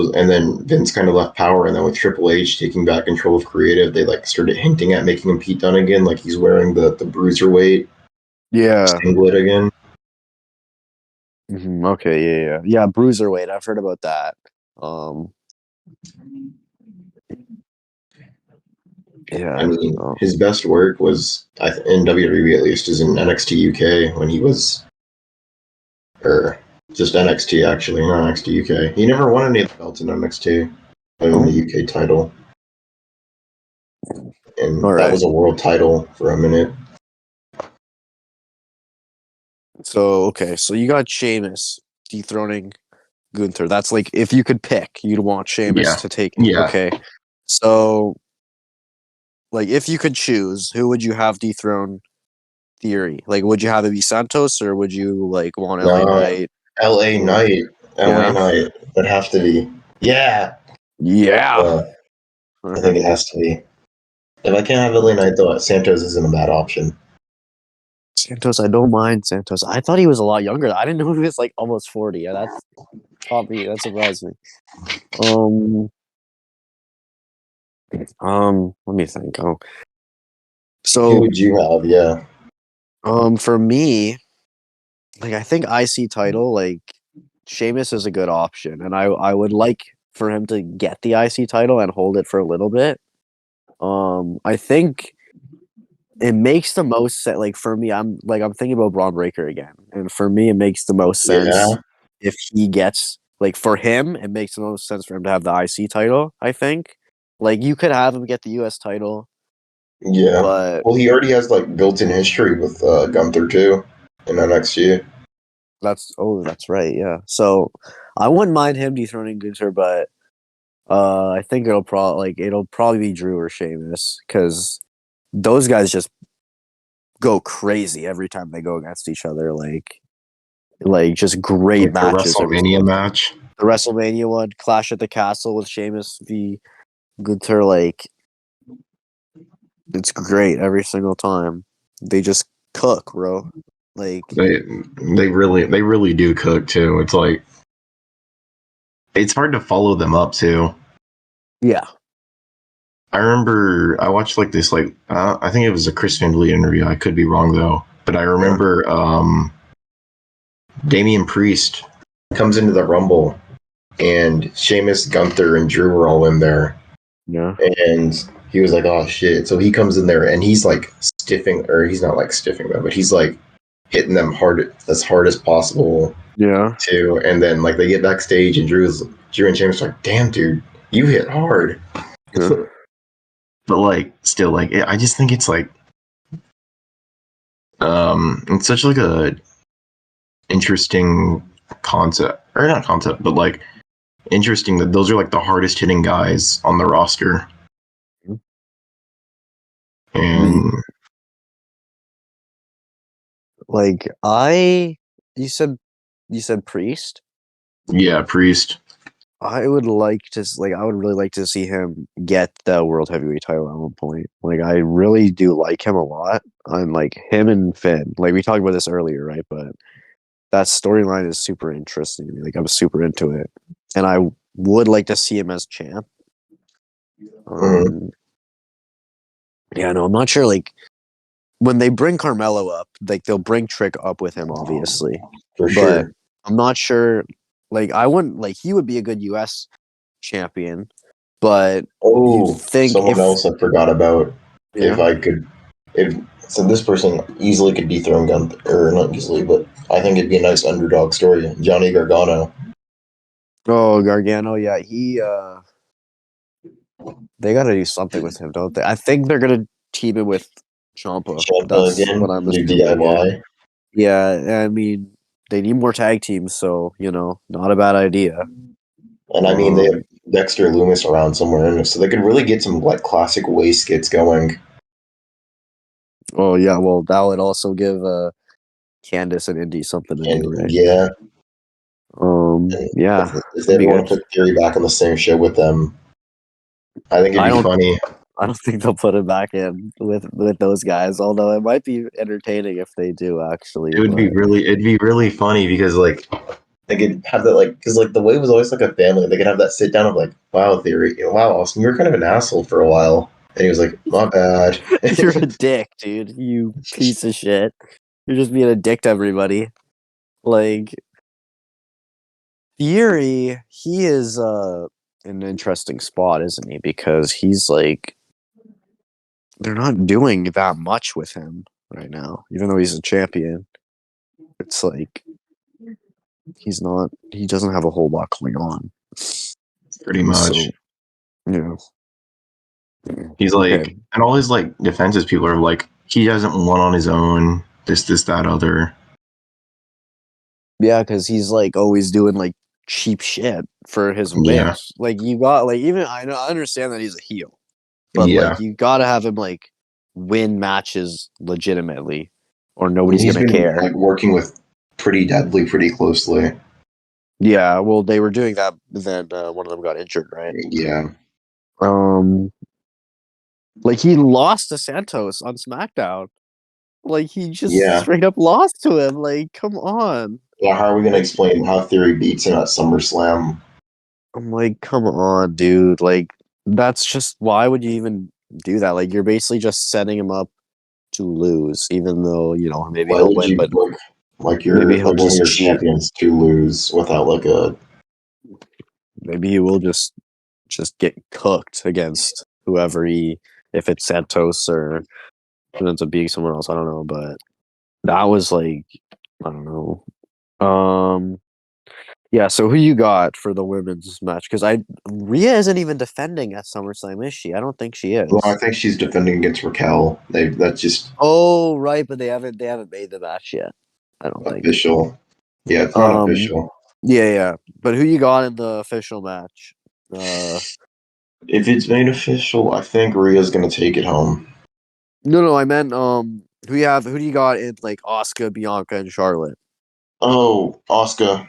kind of left power, and then with Triple H taking back control of creative, they like started hinting at making him Pete Dunne again, like he's wearing the bruiserweight Yeah. singlet again. Okay. Yeah. Bruiserweight. I've heard about that. Um. I Yeah. mean, his best work was in WWE at least is in NXT UK when he was, or just NXT actually, not NXT UK. He never won any of the belts in NXT, other than the Oh. UK title, and All that right. was a world title for a minute. So okay. So you got Sheamus dethroning Gunther. That's like if you could pick, you'd want Sheamus Yeah, to take it. yeah. Okay. So like if you could choose, who would you have dethrone Theory? Like would you have it be Santos or would you like want LA No, Knight LA or Knight, LA yeah? Knight would have to be. Yeah, Yeah. uh, I think it has to be. If I can't have LA Knight though, Santos isn't a bad option. Santos, I don't mind Santos. I thought he was a lot younger. I didn't know he was like almost 40. Yeah, that's probably that surprised me. Um let me think. Who So would you have? Yeah, for me, like I think IC title, like Sheamus is a good option, and I would like for him to get the IC title and hold it for a little bit. I think it makes the most sense. Like for me, I'm thinking about Braun Breaker again, and for me, it makes the most yeah, sense if he gets like for him, it makes the most sense for him to have the IC title. I think like you could have him get the US title, yeah. but Well, he already has like built-in history with Gunther too in NXT. that's right, yeah. So I wouldn't mind him dethroning Gunther, but I think it'll probably be Drew or Sheamus because those guys just go crazy every time they go against each other. Like just great Like the matches every WrestleMania single time. match. The WrestleMania one, Clash at the Castle with Sheamus v Gunther, like it's great every single time. They just cook, bro. Like They they really do cook too. It's like it's hard to follow them up too. yeah, I remember I watched like this like I think it was a Chris Van Vliet interview. I could be wrong though, but I yeah, remember Damian Priest comes into the Rumble and Sheamus, Gunther, and Drew were all in there, yeah, and he was like, "Oh shit!" So he comes in there and he's like stiffing, or he's not like stiffing them, but he's like hitting them hard as possible yeah. too. And then like they get backstage and Drew and Sheamus are like, "Damn, dude, you hit hard." Yeah. But like still like I just think it's like it's such like a interesting concept, or not concept, but like interesting that those are like the hardest hitting guys on the roster. Me, And like I, you said, you said Priest. yeah, Priest. I would like to like I would really like to see him get the world heavyweight title at one point. Like I really do like him a lot. I'm like him and Finn. Like we talked about this earlier, right? But that storyline is super interesting to me. Like I'm super into it, and I would like to see him as champ. Mhm, Um, yeah, no, I'm not sure. Like when they bring Carmelo up, like they'll bring Trick up with him, obviously, for but sure. I'm not sure. Like I wouldn't like he would be a good U.S. champion, but you'd Oh, think someone if else I forgot about. If yeah. I could, if so, this person easily could dethrone Gunther, or not easily, but I think it'd be a nice underdog story. Johnny Gargano. Oh, Gargano, yeah, they got to do something with him, don't they? I think they're gonna team him with Champa. Ciampa That's what again, I'm new assuming. Yeah, DIY. yeah. I mean, they need more tag teams, so not a bad idea. And I mean, they have Um. Dexter Loomis around somewhere in it, so they could really get some like classic way skits going. Oh yeah. Well, that would also give Candice and Indy something to And do, right? yeah, Yeah. if they That'd be ever want good. to put Theory back on the same show with them, I think it'd I be don't. funny. I don't think they'll put it back in with those guys. Although it might be entertaining if they do, actually. But It'd be really funny because like they could have that like because like the way was always like a family. They could have that sit down of like, wow, theory, wow, Austin, you were kind of an asshole for a while, and he was like, my bad. you're a dick, dude. You piece of shit. You're just being a dick to everybody. Like Fury, he is an interesting spot, isn't he? Because he's like they're not doing that much with him right now, even though he's a champion. It's like he doesn't have a whole lot going on. Pretty So much. yeah. He's Okay. like, and all his like defenses people are like, he hasn't won on his own. This, that, other. Yeah, because he's like always doing like cheap shit for his Yeah, wins. Like you got like even I understand that he's a heel, but yeah. like you gotta have him like win matches legitimately, or And nobody's he's gonna been care. like working with pretty deadly pretty closely. Yeah, well they were doing that, then one of them got injured, right? Yeah, Um, like he lost to Santos on SmackDown. Like he just yeah. straight up lost to him. Like, come on. Well, how are we gonna Like explain how Theory beats him at SummerSlam? I'm like, come on, dude. Like that's just why would you even do that? Like you're basically just setting him up to lose, even though, maybe Why he'll would win, you but book like maybe your he'll like one of just your cheat. champions to lose without like a Maybe he will just get cooked against whoever he if it's Santos or it ends up being someone else. I don't know, but that was like I don't know. Yeah, so who you got for the women's match? Because Rhea isn't even defending at SummerSlam, is she? I don't think she well, I is. think she's defending against Raquel. That's just Oh, right, but they haven't made the match yet. I don't think. official. Yeah, it's not Um, official. yeah. But who you got in the official match? If it's made official, I think Rhea's gonna take it home. No, I meant who do you got in like Oscar, Bianca, and Charlotte? Oh, Oscar.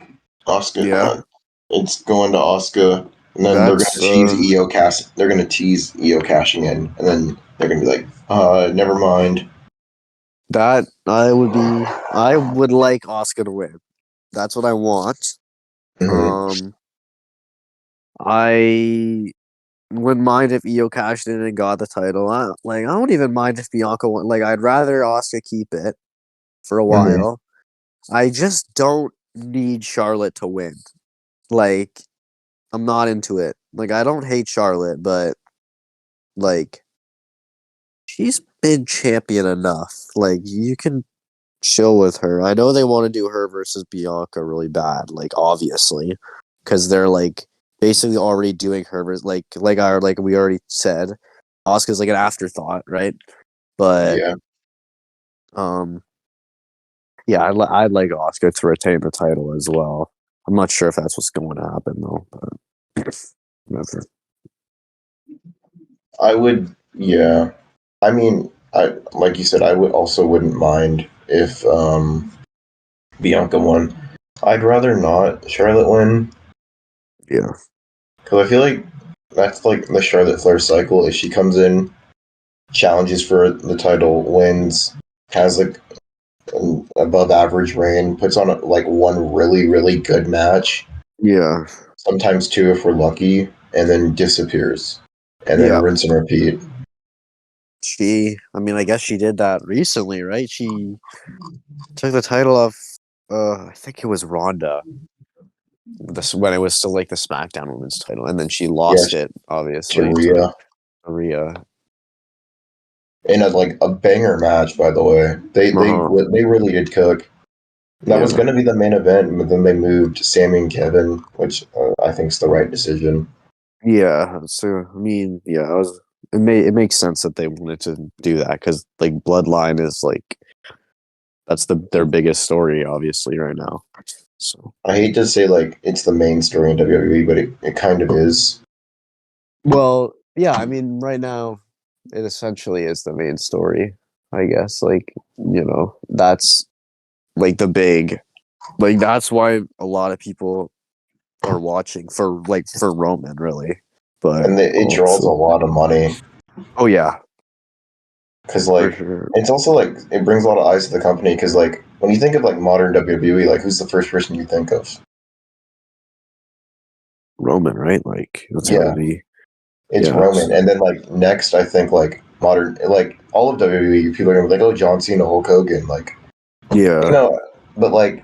Oscar. Yeah, It's going to Oscar, and then they're gonna that's tease EO cash. They're gonna tease EO cashing in, and then they're gonna be like, never mind. that I would like Oscar to win. That's what I want. Mhm. Um, I wouldn't mind if Io cashed in and got the title. I don't even mind if Bianca won. Like, I'd rather Asuka keep it for a Mhm. while. I just don't need Charlotte to win. Like, I'm not into it. Like, I don't hate Charlotte, but like, she's been champion enough. Like, you can chill with her. I know they want to do her versus Bianca really bad. Like, obviously, because they're like basically already doing her versus like we already said. Asuka's like an afterthought, right? But Yeah, um, yeah, I'd like Oscar to retain the title as well. I'm not sure if that's what's going to happen though, but whatever. I would. Yeah, I mean, I like you said, I would also wouldn't mind if Bianca won. I'd rather not Charlotte win Yeah, because I feel like that's like the Charlotte Flair cycle. If she comes in, challenges for the title, wins, has like an above average reign, puts on like one really good match, yeah, sometimes two if we're lucky, and then disappears, and then yeah. rinse and repeat. I mean, I guess she did that recently, right? She took the title off. I think it was Ronda. This when it was still like the SmackDown Women's title, and then she Yeah, lost it to obviously to Rhea Rhea. in a like a banger match. By the way, Uh-huh. they really did cook. That was Yeah, going to be the main event, but then they moved Sammy and Kevin, which I think is the right decision. yeah. So I mean, yeah, it makes sense that they wanted to do that because like Bloodline is like that's their biggest story obviously right now. So I hate to say like it's the main story in WWE, but it kind of is. well, yeah. I mean, right now it essentially is the main story. I guess like that's like the big like that's why a lot of people are watching for Roman really but and it draws a lot of money oh yeah, because for like sure. it's also like it brings a lot of eyes to the company because like when you think of like modern WWE, like who's the first person you think of? Roman, right? Like that's got to Yeah, be it's yes. Roman, and then like next I think like modern like all of WWE people are gonna be like, oh, John Cena, Hulk Hogan, like you Yeah, know, but like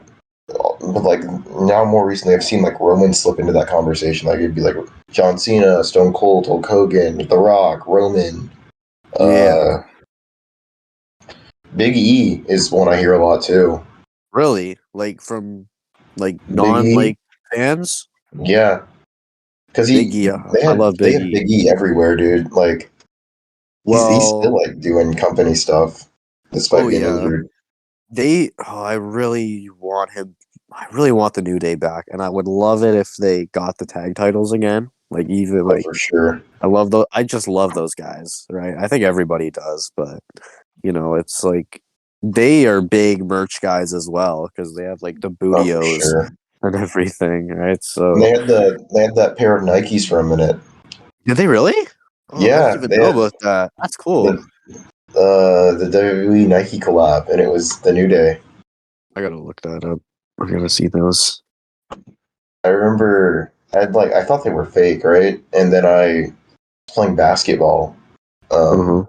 now more recently I've seen like Roman slip into that conversation. Like it'd be like John Cena, Stone Cold, Hulk Hogan, The Rock, Roman, yeah. uh, Big E is one I hear a lot too. Really, like from like Big non E, like fans. yeah, because Big E, I love they Big have E. Big E everywhere, dude. Like he's still Well, like doing company stuff despite oh being yeah, injured. I really want him. I really want the New Day back, and I would love it if they got the tag titles again. Like even Oh, like for sure. I love those. I just love those guys, right? I think everybody does, but it's like they are big merch guys as well because they have like the Oh, for bootios sure. and everything, right? And So they had that pair of Nikes for a minute. did they really? Oh, I didn't Yeah, even they know had about that. That's cool. the the WWE Nike collab, and it was the New Day. I gotta look that up. I gotta see those. I remember I thought they were fake, right? And then I was playing basketball, Uh-huh.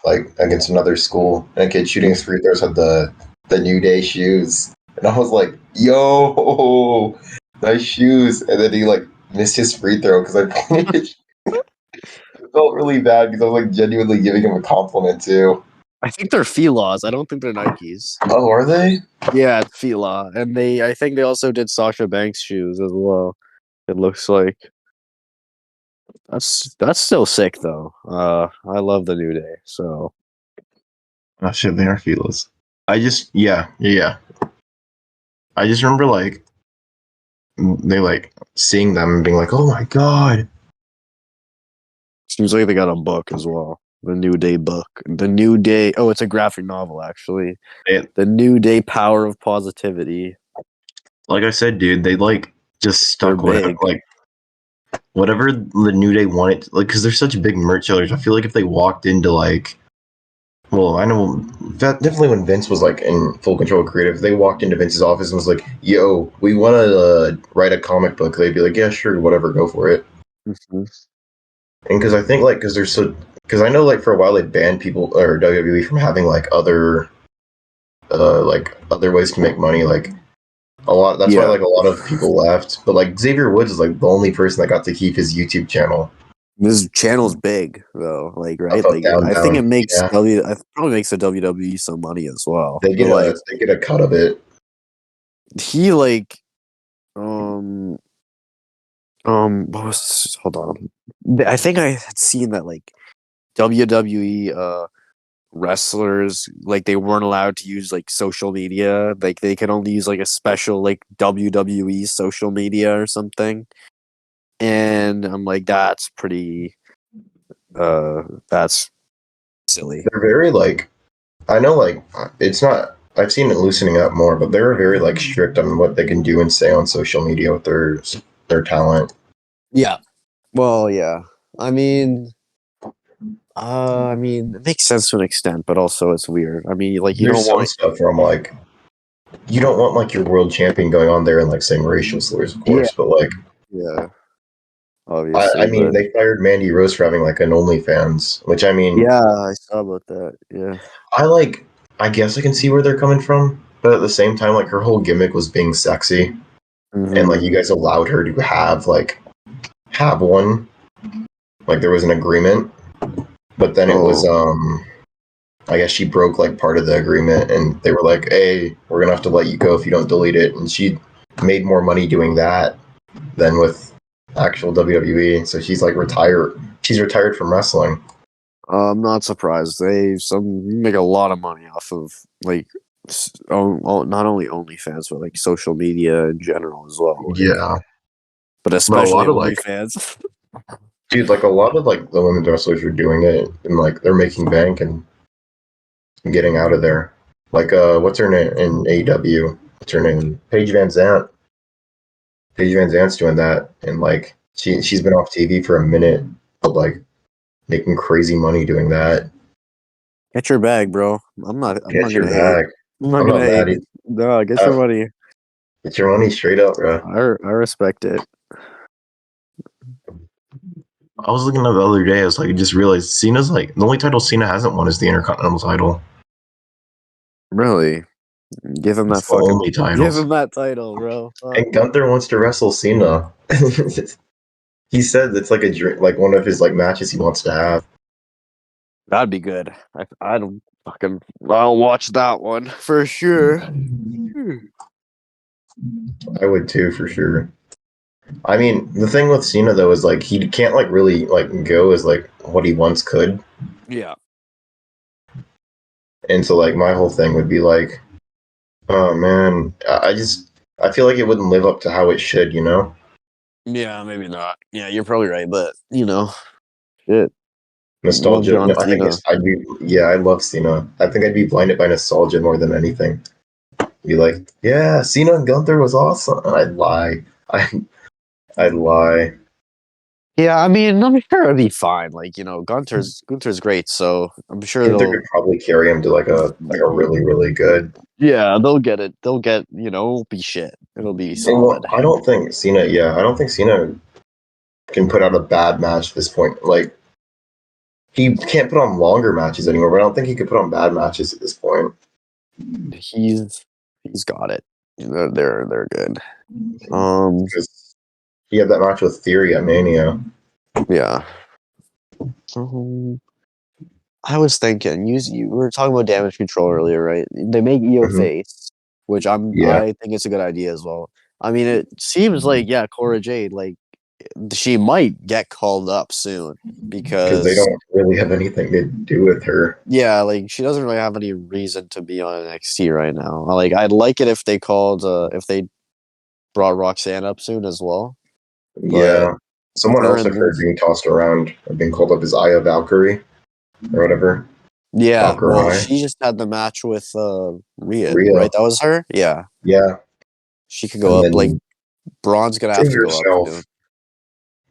like against another school, and a kid shooting his free throws had the New Day shoes, and I was like, "Yo, nice shoes!" And then he like missed his free throw because I pointed. It felt really bad because I was like genuinely giving him a compliment too. I think they're Fila's. I don't think they're Nikes. Oh, are they? Yeah, it's Fila, and I think they also did Sasha Banks shoes as well. It looks like that's still sick though. I love the New Day. So Oh shit, they are feelers. Yeah. I just remember like they like seeing them and being like, "Oh my god!" seems like they got a book as well. The New Day book. The New Day. Oh, it's a graphic novel actually. They, The New Day Power of Positivity. like I said, dude, they like just They're stuck whatever big. whatever the New Day wanted, like because they're such big merch sellers. I feel like if they walked into like, well, I know that definitely when Vince was like in full control of creative, they walked into Vince's office and was like, "Yo, we want to write a comic book." They'd be like, "Yeah, sure, whatever, go for it." Mhm. And because I think like because they're so because I know like for a while they banned people or WWE from having like other ways to make money like a lot. That's why Yeah. like a lot of people left. But like Xavier Woods is like the only person that got to keep his YouTube channel This channel's big though, like up, right? up, Like down, I think down. it makes Yeah, I probably makes the WWE some money as well. But like they get a cut of it. he like um what was hold on. I think I had seen that like WWE wrestlers like they weren't allowed to use like social media. Like they could only use like a special like WWE social media or something. And I'm like that's silly. They're very like I know like it's not. I've seen it loosening up more, but they're very like strict on what they can do and say on social media with their talent. Yeah. Well, yeah. I mean, it makes sense to an extent, but also it's weird. I mean, like you There's don't some want. stuff where I'm like, you don't want like your world champion going on there and like saying racial slurs, of Yeah. course, but like Yeah. I Obviously, mean, but they fired Mandy Rose for having like an OnlyFans, which I mean, yeah, I saw about that. Yeah. I like. I guess I can see where they're coming from, but at the same time, like her whole gimmick was being sexy, and like you Hmm. guys allowed her to have one. Like there was an agreement, but then it was Oh, I guess she broke like part of the agreement, and they were like, "Hey, we're gonna have to let you go if you don't delete it." And she made more money doing that than with actual WWE. So she's like retired. She's retired from wrestling. I'm not surprised. They some make a lot of money off of like not only OnlyFans but like social media in general as well. Like, Yeah, but but a especially lot of like, OnlyFans. dude, like a lot of like the women's wrestlers are doing it, and like they're making bank and getting out of there. Like, what's her name in AEW? What's her name? Paige Van Zant. Paige Van Zant's doing that, and like she's been off TV for a minute. like making crazy money doing that. Get your bag, bro. I'm not Get your gonna hate. bag. I'm not I'm gonna not hate. mad. No, get your Uh, money. get your money straight up, bro. I respect it. I was looking at the other day. I was like, I just realized Cena's like the only title Cena hasn't won is the Intercontinental title. Really. Give him It's that the fucking. only Give titles. him that title, bro. Fuck. And Gunther wants to wrestle Cena. He said it's like a dream, like one of his like matches he wants to have. That'd be good. I don't fucking. I'll watch that one for sure. I would too, for sure. I mean, the thing with Cena though is like he can't like really like go as like what he once could, Yeah. and so like my whole thing would be like, oh man, I just I feel like it wouldn't live up to how it should, you know? Yeah, maybe not. Yeah, you're probably right, but shit. Love Nostalgia. John No, I think Cena. it's I'd be yeah, I love Cena. I think I'd be blinded by nostalgia more than anything. Be like, yeah, Cena and Gunther was awesome. I'd lie. I I'd lie. Yeah, I mean, I'm sure it'll be fine. Like, Gunter's great, so I'm sure Gunther they'll could probably carry him to like a really really good. yeah, they'll get it. They'll get, it'll be shit. It'll be And well, solid. I don't think Cena. Yeah, I don't think Cena can put out a bad match at this point. Like he can't put on longer matches anymore, but I don't think he could put on bad matches at this point. He's got it. They're good. Um, Because he had that match with Theory at Mania. yeah. Um, I was thinking, you were talking about damage control earlier, right? They make EO Hmm. face, which Yeah, I think it's a good idea as well. I mean, it seems like Cora Jade, like she might get called up soon because they because don't really have anything to do with her. like she doesn't really have any reason to be on NXT right now. Like I'd like it if they called if they brought Roxanne up soon as well, but Yeah. Someone her else I've and heard being tossed around, being called up as Aya Valkyrie or whatever. yeah, well, Valkyrie. she just had the match with Rhea, Rhea. right? That was her. Yeah, Yeah. she could go And up. Like then Braun's gonna have prove to go up soon. yourself.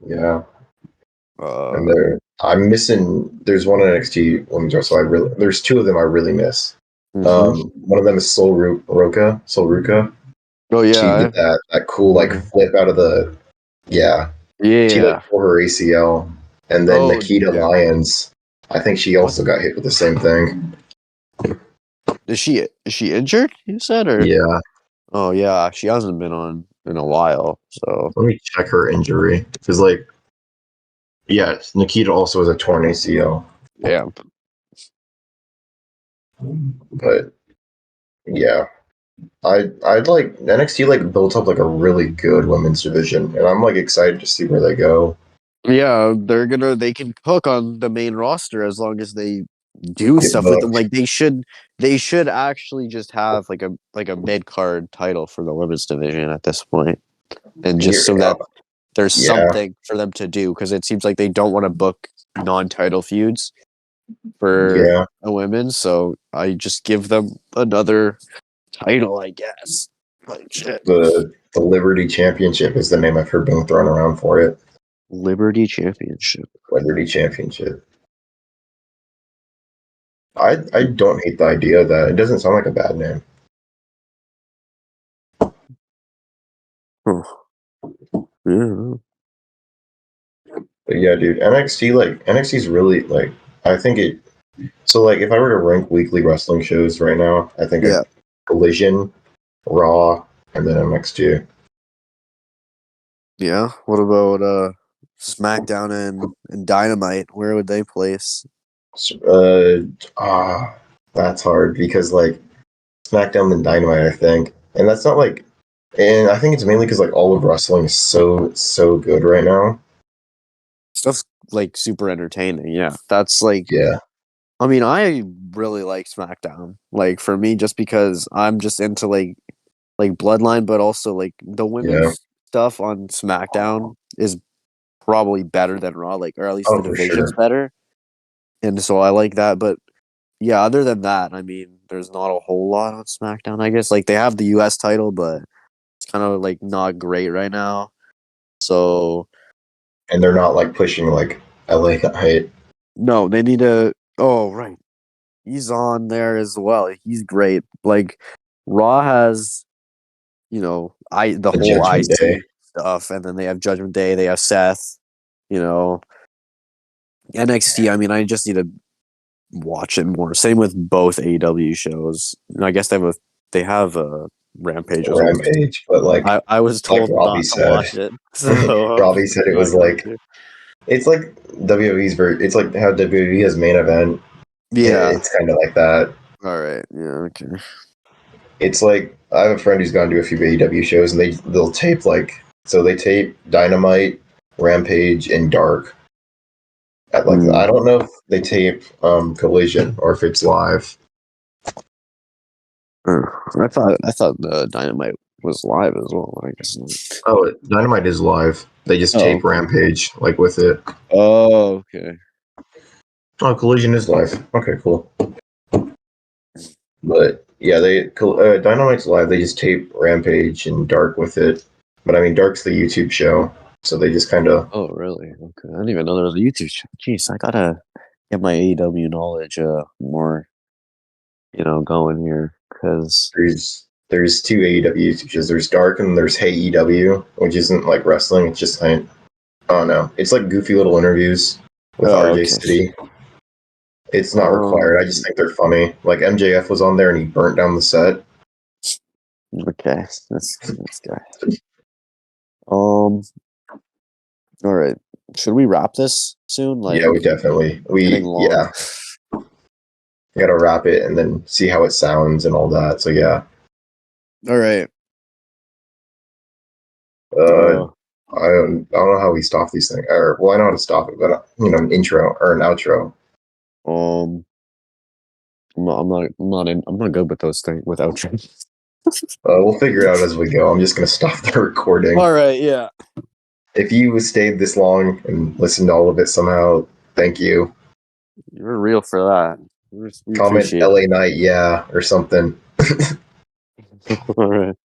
Yeah. And Uh, I'm missing. There's one NXT women's wrestler I really. There's two of them I really miss. mhm. One of them is Ruka. Sol Ruka. Oh She yeah, did that cool like flip out of the yeah. She like yeah. tore her ACL, and then Oh Nikita yeah. Lyons. I think she What also got hit with the same thing. is she? Is she injured? You said or? Yeah. Oh yeah, she hasn't been on in a while. So Let me check her injury because like yeah, Nikita also has a torn ACL, yeah, but yeah. I'd like NXT like built up like a really good women's division, and I'm like excited to see where they go. yeah. They can cook on the main roster as long as they do Get stuff with them. booked. Like they should actually just have like a mid card title for the women's division at this point, and just Here, so that there's yeah, something for them to do because it seems like they don't want to book non-title feuds for yeah. a women. So I just give them another title, I guess. Like shit. The Liberty Championship is the name I've heard being thrown around for it. Liberty Championship. Liberty Championship. I don't hate the idea of that. It doesn't sound like a bad name. Huh. Yeah. But yeah, dude, NXT is really like I think it. So like if I were to rank weekly wrestling shows right now, I think Yeah. Collision, Raw, and then NXT. Yeah. What about SmackDown and Dynamite? Where would they place? Uh, ah, that's hard because like SmackDown and Dynamite, I think, and that's not like, and I think it's mainly because like all of wrestling is so good right now. Stuff's like super entertaining. Yeah. That's like Yeah, I mean, I really like SmackDown. Like for me, just because I'm just into like Bloodline, but also like the yeah, women's stuff on SmackDown is probably better than Raw, like or at least oh the for division's sure. better. And so I like that. But yeah, other than that, I mean, there's not a whole lot on SmackDown. I guess like they have the US title, but it's kind of like not great right now. So And they're not like pushing like LA Knight. No, they need to. Oh, right. He's on there as well. He's great. Like Raw has, the The whole Judgment Day. IC stuff, and then they have Judgment Day. They have Seth. You know, NXT. I mean, I just need to watch it more. Same with both AEW shows. And I guess they have a Rampage as well. Rampage, but I was like told Robbie not to said, watch it, so Robbie said I'm it not was going like to. it's like WWE's very. It's like how WWE has main event. Yeah. It's kind of like that. All right. Yeah. Okay. It's like I have a friend who's gone to a few AEW shows, and they'll tape they tape Dynamite, Rampage, and Dark. I Hmm. don't know if they tape Collision or if it's live. I thought the Dynamite was live as well. I guess not. Oh, Dynamite is live. They just Oh. tape Rampage with it. Oh. Okay. Oh, Collision is live. Okay, cool. But yeah, Dynamite's live. They just tape Rampage and Dark with it. But I mean, Dark's the YouTube show, so they just kind of Oh, really? Okay. I didn't even know there was a YouTube channel. Jeez, I gotta get my AEW knowledge more, going here because. there's two AEW YouTube shows. There's Dark and there's Hey EW, which isn't like wrestling. It's just I don't know. It's like goofy little interviews with Oh, RJ okay. City. It's not Um. required. I just think they're funny. Like MJF was on there and he burnt down the set. Okay. This guy. Um. All right. Should we wrap this soon? Yeah, we Like, definitely getting we long. yeah. We gotta wrap it and then see how it sounds and all that. So yeah. All right. Uh I don't know how we stop these things. Or well, I know how to stop it, but an intro or an outro. Um. I'm not good with those things with outros. We'll figure it out as we go. I'm just gonna stop the recording. All right. Yeah. If you stayed this long and listened to all of it somehow, thank you. You're real for that. We Comment appreciate LA Knight, yeah, or something. it. All right.